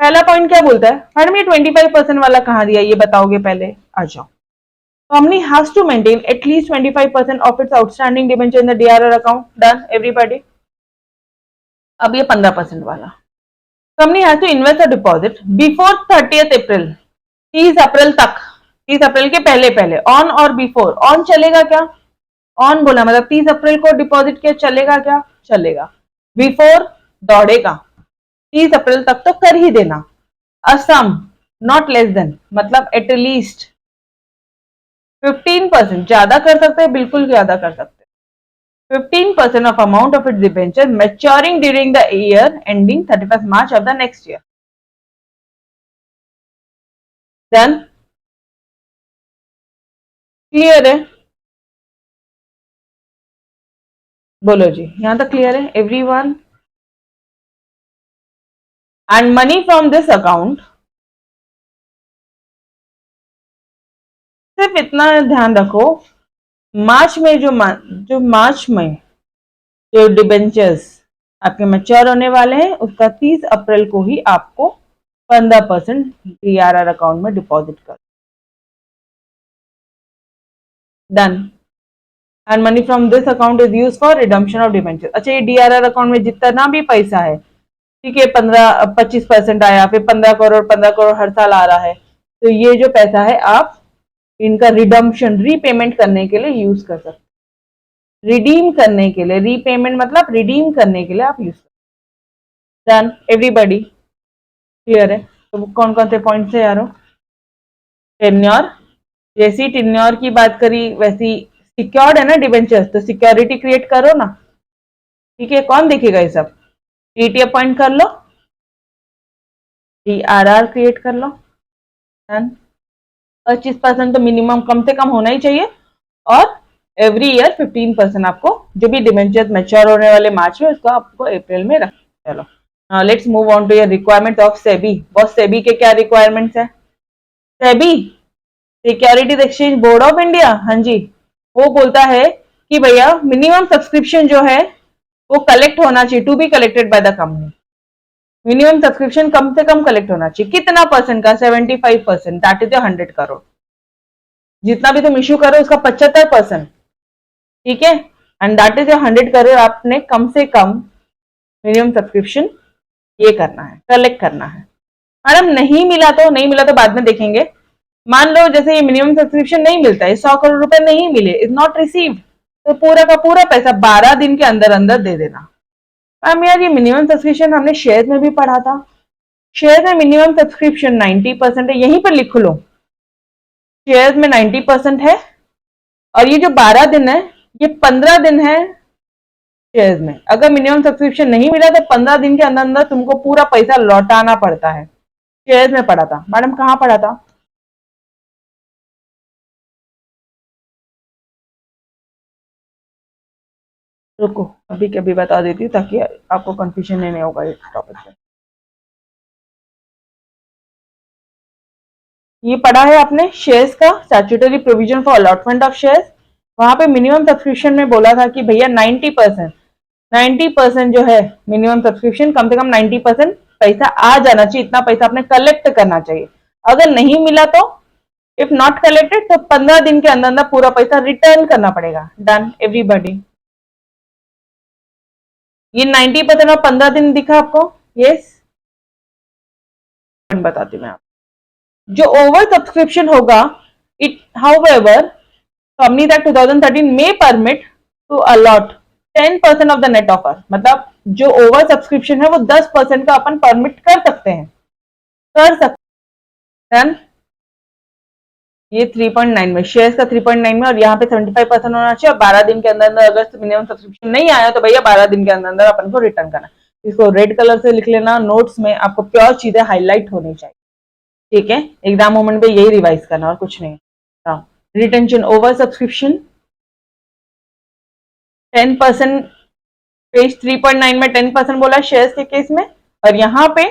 पहला पॉइंट क्या बोलता है मैडम, ये 25% वाला कहाँ दिया, ये बताओगे पहले? आ जाओ। Company has to maintain at least 25% of its outstanding debenture in the DRR account. Done everybody? अब ये 15% वाला, company has to invest a deposit before 30 April, 30 April तक, 30 अप्रैल के पहले पहले, ऑन और बिफोर। ऑन चलेगा क्या? ऑन बोला मतलब 30 अप्रैल को डिपॉजिट किया, चलेगा क्या? चलेगा। बिफोर दौड़ेगा, 30 अप्रैल तक तो कर ही देना। असम नॉट लेस देन, मतलब एटलीस्ट 15%, ज्यादा कर सकते हैं, बिल्कुल ज्यादा कर सकते हैं। 15% of amount of its debenture maturing during the year ending 31 March of the next year. Done? Clear है? बोलो जी, यहां तक क्लियर है everyone? And money from this account, सिर्फ इतना ध्यान रखो, मार्च में जो मार्च में जो डिबेंचर्स आपके मैच्योर होने वाले हैं, उसका 30 अप्रैल को ही आपको 15% डीआरआर अकाउंट में डिपॉजिट कर। Done? And money from this account is use for redemption of debenture. अच्छा, ये डीआरआर अकाउंट में जितना भी पैसा है, ठीक है, 25% आया, फिर 15 करोड़ हर साल आ रहा है, तो ये जो पैसा है आप इनका रिडम्पशन, रीपेमेंट करने के लिए यूज कर सकते, रिडीम करने के लिए, रीपेमेंट मतलब रिडीम करने के लिए आप यूज कर। Done everybody? क्लियर है? तो कौन कौन से पॉइंट्स है यारो? टेन्योर, जैसी टेन्योर की बात करी वैसी सिक्योर्ड है ना डिबेंचर्स, तो सिक्योरिटी क्रिएट करो ना, ठीक है। कौन देखेगा ये सब? टीटी अपॉइंट कर लो, DRR क्रिएट कर लो। 25% तो मिनिमम कम से कम होना ही चाहिए, और एवरी ईयर 15% आपको जो भी डिबेंचर मैच्योर होने वाले मार्च में, उसको आपको अप्रैल में रख। चलो let's move on to your requirement of SEBI. Boss SEBI के क्या रिक्वायरमेंट्स है? SEBI securities exchange board of India, हाँ जी, वो बोलता है कि भैया मिनिमम सब्सक्रिप्शन जो है वो कलेक्ट होना चाहिए, to be collected by the company. Minimum subscription कम से कम कलेक्ट होना चाहिए, कितना परसेंट का? 75%, दैट इज 100 करोड़। जितना भी तुम इश्यू करो उसका 75%, ठीक है, एंड दैट इज 100 करोड़ आपने कम से कम मिनिमम सब्सक्रिप्शन ये करना है, कलेक्ट करना है। मैडम नहीं मिला तो नहीं मिला तो बाद में देखेंगे। मान लो जैसे ये मिनिमम सब्सक्रिप्शन नहीं मिलता है, 100 करोड़ रुपए नहीं मिले, इज नॉट रिसीव्ड, तो पूरा का पूरा पैसा 12 दिन के अंदर अंदर दे देना। मैम यार ये मिनिमम सब्सक्रिप्शन हमने शेयर में भी पढ़ा था, शेयर में मिनिमम सब्सक्रिप्शन 90% है, यहीं पर लिख लो शेयर में 90% है, और ये जो 12 दिन है ये 15 दिन है शेयर्स में। अगर मिनिमम सब्सक्रिप्शन नहीं मिला तो 15 दिन के अंदर अंदर तुमको पूरा पैसा लौटाना पड़ता है। शेयर्स में पढ़ा था मैडम, कहाँ पढ़ा था? रुको अभी के अभी बता देती हूँ ताकि आपको कंफ्यूजन नहीं होगा इस टॉपिक पे। ये पढ़ा है आपने शेयर्स का statutory provision for allotment of shares. वहां पे मिनिमम सब्सक्रिप्शन में बोला था कि भैया 90% जो है मिनिमम सब्सक्रिप्शन, कम से कम 90% पैसा आ जाना चाहिए, इतना पैसा आपने कलेक्ट करना चाहिए। अगर नहीं मिला तो इफ नॉट कलेक्टेड तो 15 दिन के अंदर अंदर पूरा पैसा रिटर्न करना पड़ेगा। Done everybody. ये 90% और 15 दिन दिखा आपको? यस, बताती हूँ मैं आपको। जो ओवर सब्सक्रिप्शन होगा, इट हाउएवर कंपनी दैट 2013 में permit to allot 10% of the net offer, मतलब जो ओवर सब्सक्रिप्शन है वो 10% का अपन परमिट कर सकते हैं, कर सकते हैं। ये 3.9 में शेयर्स का 3.9 में, और यहाँ पे 75% होना चाहिए, और 12 दिन के अंदर अंदर अगर मिनिमम सब्सक्रिप्शन नहीं आया तो भैया 12 दिन के अंदर अंदर अपन को रिटर्न करना। इसको रेड कलर से लिख लेना, नोट्स में आपको प्योर चीजें हाईलाइट होनी चाहिए, ठीक है, एग्जाम मोमेंट पे यही रिवाइज करना और कुछ नहीं। रिटेंशन ओवर सब्सक्रिप्शन 10%, पेज 3.9 में 10% बोला शेयर्स के केस में, और यहाँ पे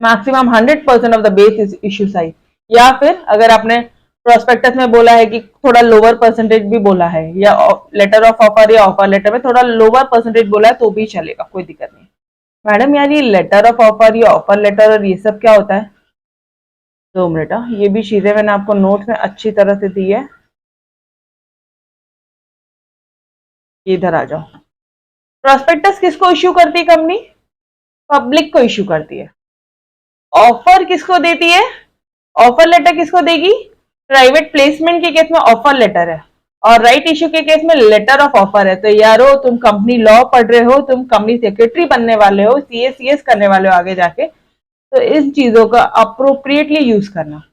maximum 100% of the base issue size, या फिर अगर आपने प्रोस्पेक्टस में बोला है कि थोड़ा लोअर परसेंटेज भी बोला है, या लेटर ऑफ ऑफर या ऑफर लेटर में थोड़ा लोअर परसेंटेज बोला है तो भी चलेगा, कोई दिक्कत नहीं। मैडम यार ये लेटर ऑफ ऑफर या ऑफर लेटर और ये सब क्या होता है? 2 मिनट, ये भी चीजें मैंने आपको नोट में अच्छी तरह से दी है, इधर आ जाओ। प्रोस्पेक्टस किसको इश्यू करती है कंपनी? पब्लिक को इश्यू करती है। ऑफर किसको देती है? ऑफर लेटर किसको देगी? प्राइवेट प्लेसमेंट के केस में ऑफर लेटर है, और राइट इश्यू के केस में लेटर ऑफ ऑफर है। तो यारो तुम कंपनी लॉ पढ़ रहे हो, तुम कंपनी सेक्रेटरी बनने वाले हो, सीएस करने वाले हो आगे जाके, तो इन चीजों का अप्रोप्रिएटली यूज करना।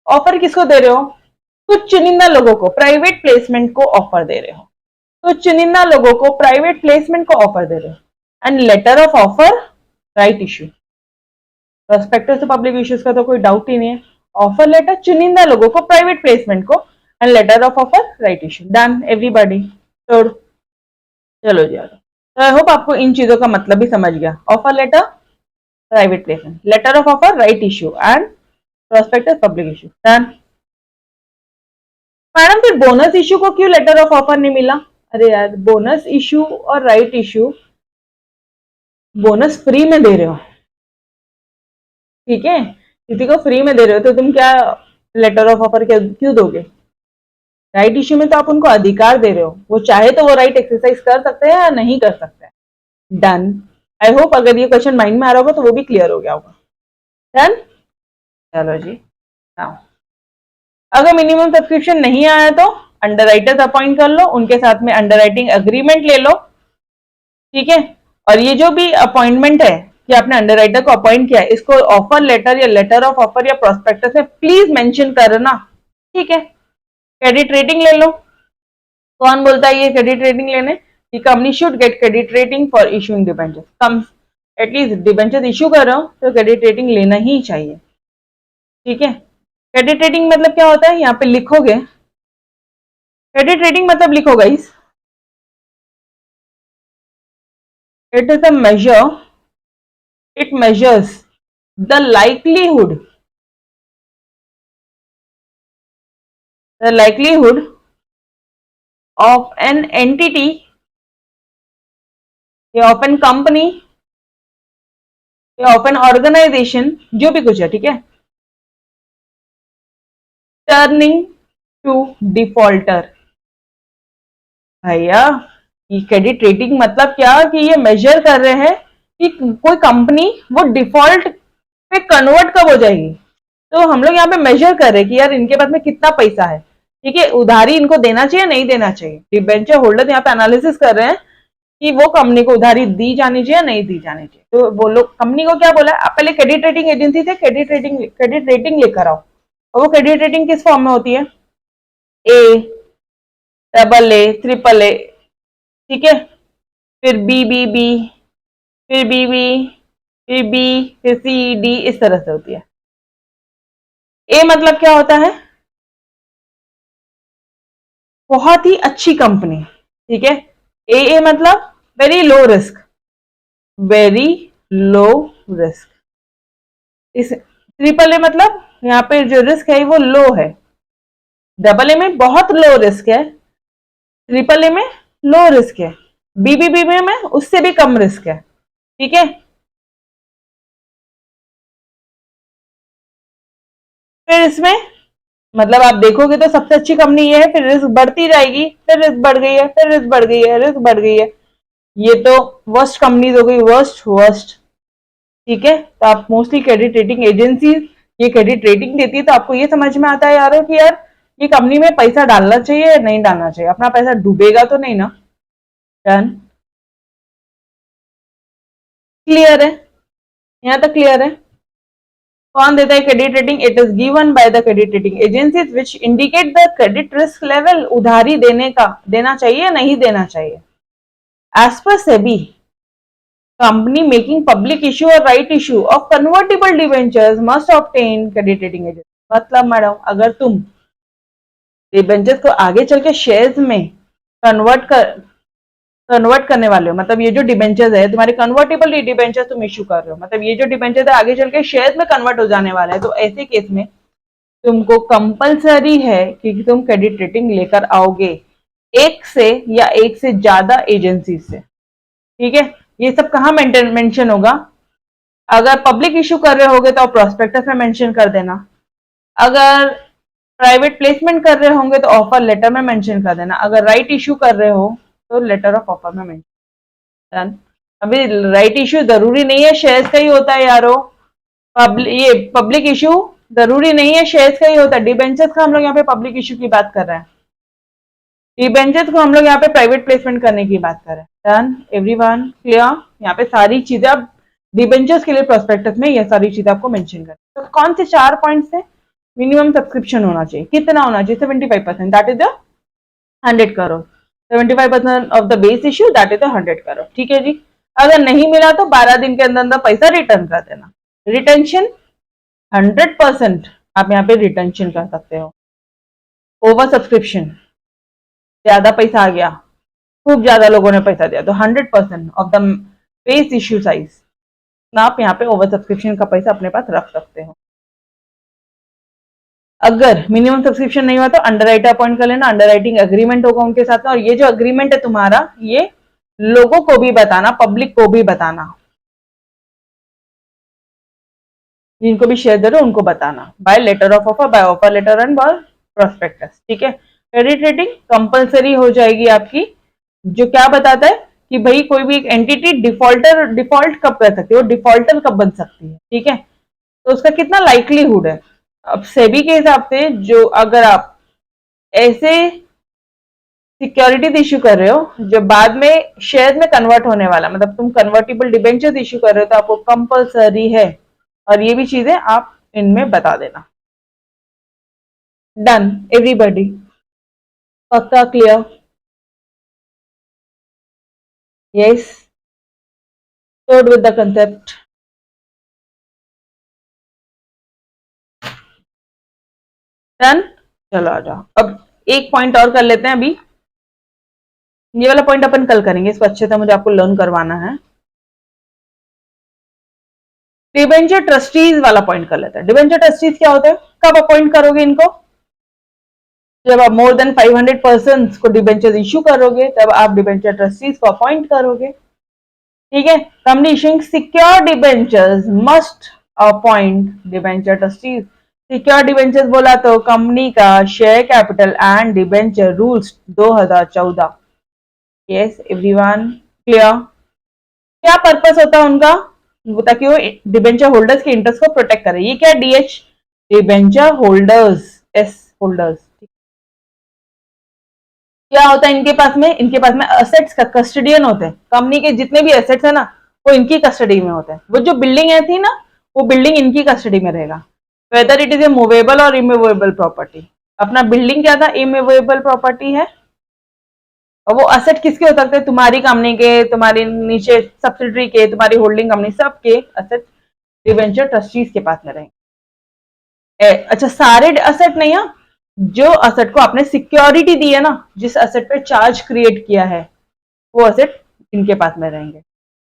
ऑफर किसको दे रहे हो? कुछ चुनिंदा लोगों को प्राइवेट प्लेसमेंट को ऑफर दे रहे हो, तो चुनिंदा लोगों को प्राइवेट प्लेसमेंट को ऑफर दे रहे हो। And later of offer right issue, prospectus से पब्लिक इश्यूज का तो कोई डाउट ही नहीं है। ऑफर लेटर चुनिंदा लोगों को प्राइवेट प्लेसमेंट को, and later of offer right issue. Done everybody. छोड़, चलो जी तो आई होप आपको इन चीजों का मतलब भी समझ गया। Offer letter private placement, letter of offer right issue, and prospectus public issue. Done. Madam फिर बोनस इश्यू को क्यों लेटर ऑफ ऑफर नहीं मिला? अरे यार बोनस इश्यू और राइट इश्यू, बोनस फ्री में दे रहे हो, ठीक है, किसी को फ्री में दे रहे हो तो तुम क्या लेटर ऑफ ऑफर क्यों दोगे? राइट इश्यू में तो आप उनको अधिकार दे रहे हो, वो चाहे तो वो राइट एक्सरसाइज कर सकते हैं या नहीं कर सकते हैं। डन। आई होप अगर ये क्वेश्चन माइंड में आ रहा होगा तो वो भी क्लियर हो गया होगा। डन। चलो जी, नाउ अगर मिनिमम सब्सक्रिप्शन नहीं आया तो अंडर राइटर्स अपॉइंट कर लो, उनके साथ में अंडर राइटिंग अग्रीमेंट ले लो, ठीक है। और ये जो भी अपॉइंटमेंट है कि आपने अंडर राइटर को अपॉइंट किया है, इसको ऑफर लेटर या लेटर ऑफ ऑफर या प्रोस्पेक्टस में प्लीज मेंशन करना, ठीक है। क्रेडिट रेटिंग ले लो। कौन बोलता है ये क्रेडिट रेटिंग लेने? कि company should get credit rating for issuing debentures. At least debenture issue कर रहे हो तो क्रेडिट रेटिंग लेना ही चाहिए, ठीक है। क्रेडिट रेटिंग मतलब क्या होता है, यहाँ पे लिखोगे, क्रेडिट रेटिंग मतलब लिखो guys, it is a measure, it measures the likelihood, the likelihood of an entity या of an company या of an organization, जो भी कुछ है, ठीक है, टर्निंग टू डिफॉल्टर। भैया ये क्रेडिट रेटिंग मतलब क्या कि ये मेजर कर रहे हैं कि कोई कंपनी वो डिफॉल्ट पे कन्वर्ट कब हो जाएगी। तो हम लोग यहाँ पे मेजर कर रहे हैं कि यार इनके पास में कितना पैसा है, ठीक है, उधारी इनको देना चाहिए नहीं देना चाहिए। डिबेंचर होल्डर यहाँ पे एनालिसिस कर रहे हैं कि वो कंपनी को उधारी दी जानी चाहिए नहीं दी जानी चाहिए। तो वो लोग कंपनी को क्या बोला, आप पहले क्रेडिट रेटिंग एजेंसी से क्रेडिट रेटिंग लेकर आओ। और वो क्रेडिट रेटिंग किस फॉर्म में होती है, ए, डबल ए, ट्रिपल ए, ठीक है, फिर बी बी बी, फिर बी बी, फिर बी, फिर सी डी, इस तरह से होती है। ए मतलब क्या होता है, बहुत ही अच्छी कंपनी, ठीक है। ए मतलब very low risk, very low risk. इस ट्रिपल ए मतलब यहाँ पे जो रिस्क है वो लो है, डबल ए में बहुत लो रिस्क है, ट्रिपल ए में लो रिस्क है, बीबीबी में उससे भी कम रिस्क है, ठीक है। फिर इसमें मतलब आप देखोगे तो सबसे अच्छी कंपनी ये है, फिर रिस्क बढ़ती जाएगी, फिर रिस्क बढ़ गई है, फिर रिस्क बढ़ गई है, रिस्क बढ़ गई है। ये तो वर्स्ट कंपनीज हो गई, वर्स्ट वर्स्ट, ठीक है। तो आप मोस्टली क्रेडिट रेटिंग एजेंसी ये क्रेडिट रेटिंग देती है, तो आपको ये समझ में आता है यार कि यार ये कंपनी में पैसा डालना चाहिए या नहीं डालना चाहिए, अपना पैसा डूबेगा तो नहीं ना। डन, क्लियर है, यहाँ तक क्लियर है। कौन देता है credit rating, it is given by the credit rating agencies which indicate the credit risk level. उधारी देना चाहिए नहीं देना चाहिए। As per SEBI, company making public issue or right issue of convertible debentures must obtain credit rating agency। मतलब मैडम अगर तुम डिबेंचर्स को आगे चल के शेयर्स में कन्वर्ट करने वाले हो, मतलब ये जो डिबेंचर्स है तुम्हारे कन्वर्टेबल डिबेंचर्स तुम इशू कर रहे हो, मतलब ये जो डिबेंचर्स है आगे चल के शेयर्स में कन्वर्ट हो जाने वाला है, तो ऐसे केस में तुमको कंपलसरी है कि तुम क्रेडिट रेटिंग लेकर आओगे एक से या एक से ज्यादा एजेंसी से, ठीक है। ये सब कहाँ मेंशन होगा, अगर पब्लिक इशू कर रहे होगे तो प्रोस्पेक्टस में मेंशन कर देना, अगर प्राइवेट प्लेसमेंट कर रहे होंगे तो ऑफर लेटर में मेंशन कर देना, अगर राइट इशू कर रहे हो तो लेटर ऑफ ऑफर में मेंशन। डन। अभी राइट इशू जरूरी नहीं है शेयर्स का ही होता है यारो, ये पब्लिक इशू जरूरी नहीं है शेयर्स का ही होता है। डिबेंचर्स का हम लोग यहाँ पे पब्लिक इशू की बात कर रहे हैं, डिबेंचर्स को हम लोग यहाँ पे प्राइवेट प्लेसमेंट करने की बात कर रहे हैं। Done, everyone clear. यहाँ पे सारी चीजें आप डिबेंचर्स के लिए प्रोस्पेक्टस में ये सारी चीजें आपको मेंशन कर, तो कौन से 4 पॉइंट्स है, मिनिमम सब्सक्रिप्शन होना चाहिए, कितना होना चाहिए, 75%, that is the 100 crore, 75% of the base issue that is the 100 crore, ठीक है जी। अगर नहीं मिला तो 12 दिन के अंदर अंदर पैसा रिटर्न कर देना। रिटेंशन 100% आप यहाँ पे रिटेंशन कर सकते हो। ओवर सब्सक्रिप्शन, ज्यादा पैसा आ गया, खूब ज्यादा लोगों ने पैसा दिया, तो 100% of the base issue size आप यहाँ पे ओवर सब्सक्रिप्शन का पैसा अपने पास रख सकते हो। अगर मिनिमम सब्सक्रिप्शन नहीं हुआ तो अंडर राइटर अपॉइंट कर लेना, अंडर राइटिंग एग्रीमेंट होगा उनके साथ में, और ये जो एग्रीमेंट है तुम्हारा ये लोगों को भी बताना, पब्लिक को भी बताना, जिनको भी शेयर दे रहे हो उनको बताना, by letter of offer, by offer letter and by prospectus, ठीक है। क्रेडिट रेटिंग कंपलसरी हो जाएगी आपकी, जो क्या बताता है कि भाई कोई भी एक एंटिटी डिफॉल्ट कब कर सकती है, वो डिफॉल्टर कब बन सकती है, ठीक है। तो उसका कितना लाइकलीहुड है। अब सेबी के हिसाब से जो अगर आप ऐसे सिक्योरिटीज इश्यू कर रहे हो जो बाद में शेयर में कन्वर्ट होने वाला, मतलब तुम कन्वर्टेबल डिबेंचर्स इश्यू कर रहे हो, तो आपको कंपलसरी है, और ये भी चीजें आप इनमें बता देना। डन एवरीबॉडी, पक्का clear, yes. stored with the concept. Done, चलो आ जाओ। अब एक पॉइंट और कर लेते हैं। अभी ये वाला पॉइंट अपन कल करेंगे, इसको अच्छे से मुझे आपको लर्न करवाना है। डिबेंचर ट्रस्टीज वाला पॉइंट कर लेते हैं। डिबेंचर ट्रस्टीज क्या होते हैं, कब अपॉइंट करोगे इनको, जब आप मोर देन 500 पर्सन को डिबेंचर इश्यू करोगे तब आप डिबेंचर ट्रस्टीज को अपॉइंट करोगे। ठीक है, company issuing secure debentures must appoint debenture trustees. Secure debentures बोला तो कंपनी का share capital and debenture rules 2014। Yes everyone, clear? क्या पर्पस होता है उनका, ताकि वो डिबेंचर होल्डर्स के इंटरेस्ट को प्रोटेक्ट करे। ये क्या, DH debenture holders, S holders. क्या होता है इनके पास में, इनके पास में असेट्स का कस्टडियन होते हैं। कंपनी के जितने भी एसेट्स है ना वो इनकी कस्टडी में होते हैं। वो जो बिल्डिंग है थी ना, वो बिल्डिंग इनकी कस्टडी में रहेगा, whether it is a movable और इमूवेबल प्रॉपर्टी। अपना बिल्डिंग क्या था, इमूवेबल प्रॉपर्टी है। और वो असेट किसके हो सकते हैं, तुम्हारी कंपनी के, तुम्हारी नीचे सब्सिडरी के, तुम्हारी होल्डिंग कंपनी, सबके असेट डिबेंचर ट्रस्टीज के पास में रहेंगे। अच्छा, सारे असेट नहीं है, जो असेट को आपने सिक्योरिटी दी है ना, जिस असेट पे चार्ज क्रिएट किया है, वो असेट इनके पास में रहेंगे।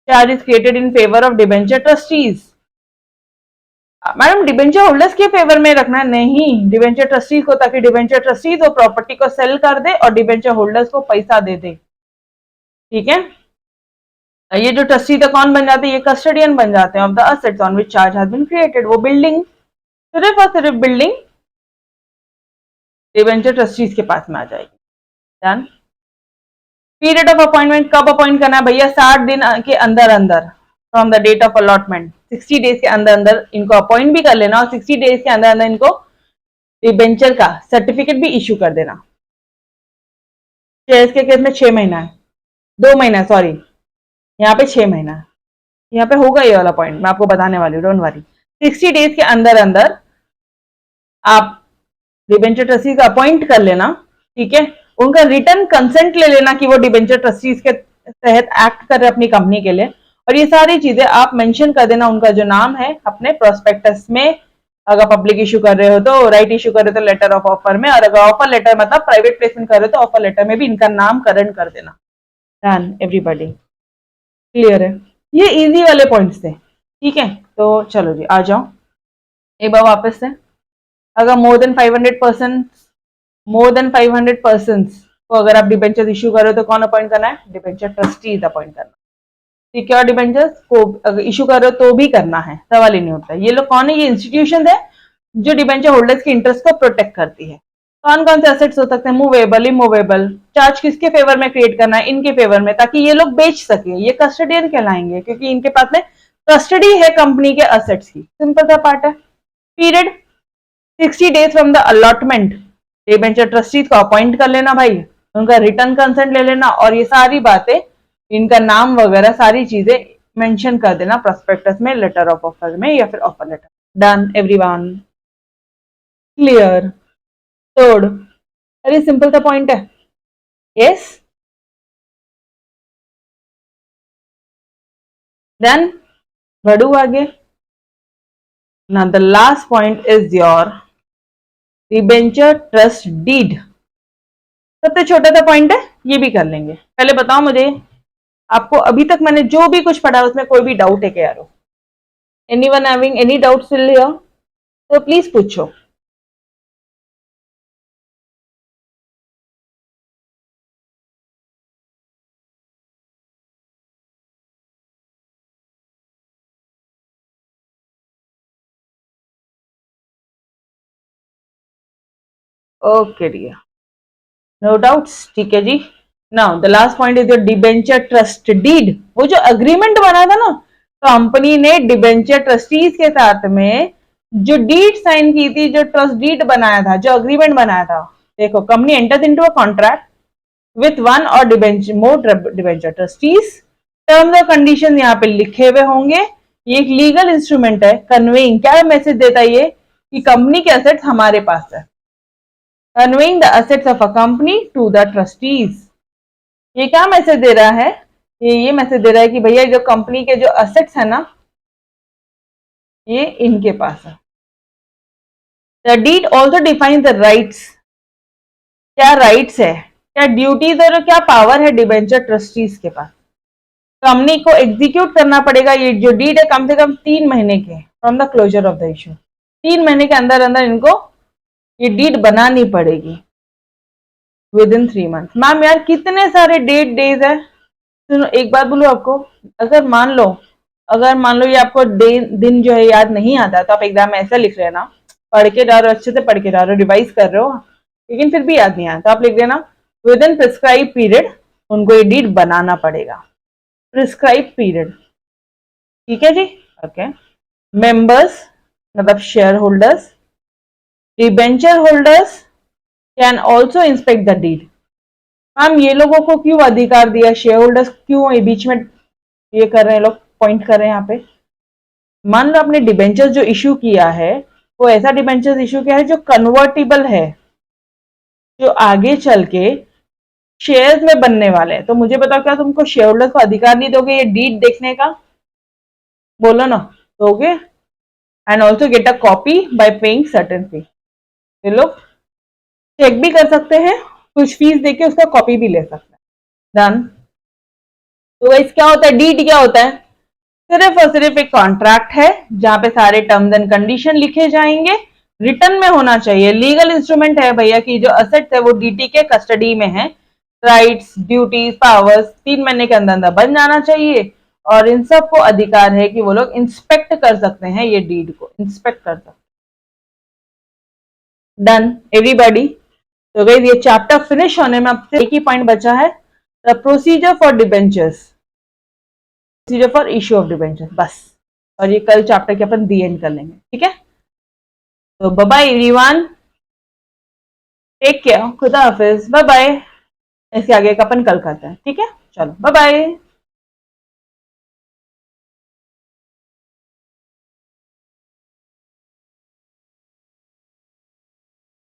Charge is created in favour of debenture trustees. Madam debenture होल्डर्स के फेवर में रखना नहीं, डिबेंचर ट्रस्टीज को, ताकि डिबेंचर ट्रस्टीज वो प्रॉपर्टी को सेल कर दे और डिबेंचर होल्डर्स को पैसा दे दे। ठीक है, ये जो ट्रस्टी तो कौन बन जाते हैं, ये कस्टडियन बन जाते हैं of the assets on which charge has been created. वो बिल्डिंग, सिर्फ और सिर्फ बिल्डिंग डिबेंचर ट्रस्टीज के पास में आ जाएगी। डन। पीरियड ऑफ अपॉइंटमेंट, कब अपॉइंट करना है भैया, 60 दिन के अंदर अंदर from the date of allotment. 60 days के अंदर अंदर इनको अपॉइंट भी कर लेना और 60 डेज के अंदर अंदर इनको डिबेंचर का सर्टिफिकेट भी इश्यू कर देना। शेयर्स के केस में 6 महीना है, 2 महीना, सॉरी यहाँ पे 6 महीना है। यहाँ पे होगा ये वाला पॉइंट, मैं आपको बताने वाली हूँ, डोंट वरी। 60 डेज के अंदर अंदर आप डिबेंचर ट्रस्टी का अपॉइंट कर लेना। ठीक है, उनका रिटर्न कंसेंट ले लेना कि वो डिबेंचर ट्रस्टीज के तहत एक्ट कर रहे अपनी कंपनी के लिए, और ये सारी चीजें आप मेंशन कर देना, उनका जो नाम है अपने प्रोस्पेक्टस में। अगर पब्लिक इशू कर रहे हो तो, राइट इशू कर रहे हो तो लेटर ऑफ ऑफर में, और अगर ऑफर लेटर मतलब प्राइवेट प्लेसमेंट कर रहे हो तो ऑफर लेटर में भी इनका नाम करंट कर देना। डन एवरीबॉडी, क्लियर है? ये इजी वाले पॉइंट्स थे। ठीक है, तो चलो जी आ जाओ एक बार वापस से। अगर मोर देन 500 पर्सन्स को अगर आप डिबेंचर इश्यू कर रहे हो तो कौन अपॉइंट करना है, डिबेंचर ट्रस्टीज अपॉइंट करना। सिक्योर डिबेंचर्स को अगर इश्यू कर रहे हो तो भी करना है, सवाल ही नहीं होता। ये लोग कौन है, ये इंस्टीट्यूशन है जो डिबेंचर होल्डर्स के इंटरेस्ट को प्रोटेक्ट करती है। कौन कौन से एसेट्स हो सकते हैं, मूवेबल, इमूवेबल। चार्ज किसके फेवर में क्रिएट करना है, इनके फेवर में, ताकि ये लोग बेच सके। ये कस्टडियन कहलाएंगे क्योंकि इनके पास में कस्टडी है कंपनी के असेट्स की। सिंपल सा पार्ट है। Period 60 days from the allotment, debenture trustees को अपॉइंट कर लेना भाई, उनका रिटर्न कंसेंट ले लेना, और ये सारी बातें, इनका नाम वगैरह सारी चीजें मेंशन कर देना प्रोस्पेक्टस में, लेटर ऑफ ऑफर में, या फिर offer letter. Done everyone, clear? Third, अरे सिंपल सा पॉइंट है। यस, देन बढ़ू आगे। now the last point is your debenture trust deed. सबसे छोटा सा पॉइंट है, ये भी कर लेंगे। पहले बताओ मुझे, आपको अभी तक मैंने जो भी कुछ पढ़ा उसमें कोई भी डाउट है क्या यारो? Anyone having any doubt still here? तो प्लीज पूछो। ओके डियर, नो डाउट्स, ठीक है जी। Now the last point is your debenture trust deed. वो जो अग्रीमेंट बना था ना कंपनी ने डिबेंचर ट्रस्टीज के साथ में, जो डीड साइन की थी, जो ट्रस्ट डीड बनाया था, जो अग्रीमेंट बनाया था, देखो company enters into a contract with one और डिबेंचर मोर डिबेंचर ट्रस्टीज। टर्म्स और कंडीशन यहाँ पे लिखे हुए होंगे। ये एक लीगल इंस्ट्रूमेंट है। कन्वेइंग, क्या मैसेज देता है ये, कि कंपनी के एसेट्स हमारे पास है। Conveying the assets of a company to the trustees, ये क्या मैसेज दे रहा है ये मैसेज दे रहा है कि भैया जो कंपनी के जो असेट्स है ना, ये इनके पास है। The deed also define the rights, क्या राइट्स है, क्या ड्यूटीज और क्या पावर है डिबेंचर ट्रस्टीज के पास। कंपनी को एग्जीक्यूट करना पड़ेगा ये जो डीड है कम से कम 3 महीने के from the closure of the issue. 3 महीने के अंदर अंदर इनको ये डीड बनानी पड़ेगी विद इन 3 मंथ। मैम यार कितने सारे डेज है। सुनो एक बात बोलूं आपको, अगर मान लो ये आपको दिन जो है याद नहीं आता, तो आप एग्जाम में ऐसा लिख रहे ना, पढ़ के जा रहे हो, अच्छे से पढ़ के जा रहे हो, रिवाइज कर रहे हो, लेकिन फिर भी याद नहीं आया, तो आप लिख देना विद इन प्रिस्क्राइब पीरियड उनको ये डीड बनाना पड़ेगा। प्रिस्क्राइब पीरियड, ठीक है जी। ओके। मेंबर्स मतलब share holders, debenture holders can also inspect the deed. हम ये लोगों को क्यों अधिकार दिया, शेयर होल्डर्स क्यों ये बीच में ये कर रहे हैं, लोग पॉइंट कर रहे हैं यहाँ पे। मान लो आपने डिबेंचर्स जो इश्यू किया है, वो ऐसा डिबेंचर्स इश्यू किया है जो कन्वर्टिबल है, जो आगे चल के शेयर्स में बनने वाले हैं, तो मुझे बताओ क्या तुमको शेयर होल्डर्स को अधिकार नहीं दोगे ये डीड देखने का? बोलो ना, दोगे? And also get a copy by paying certain fee. ये लोग चेक भी कर सकते हैं, कुछ फीस देके उसका कॉपी भी ले सकते हैं। डन। तो गाइस क्या होता है, डीड क्या होता है? सिर्फ और सिर्फ एक कॉन्ट्रैक्ट है जहां पे सारे टर्म्स एंड कंडीशन लिखे जाएंगे, रिटर्न में होना चाहिए, लीगल इंस्ट्रूमेंट है भैया की जो असेट्स है वो डीटी के कस्टडी में है, राइट्स ड्यूटीज पावर्स 3 महीने के अंदर अंदर बन जाना चाहिए, और इन सब को अधिकार है कि वो लोग इंस्पेक्ट कर सकते हैं, ये डीड को इंस्पेक्ट कर सकते हैं। Done everybody. तो गाइस ये चैप्टर फिनिश होने में अब से एक ही पॉइंट बचा है, the procedure for debentures, procedure for issue of debentures, बस। और ये कल चैप्टर के अपन दी एंड कर लेंगे, ठीक है। तो bye bye everyone, take care, खुदा हाफिज, बाय बाय। इसके आगे का अपन कल करते हैं, ठीक है, चलो बाय बाय।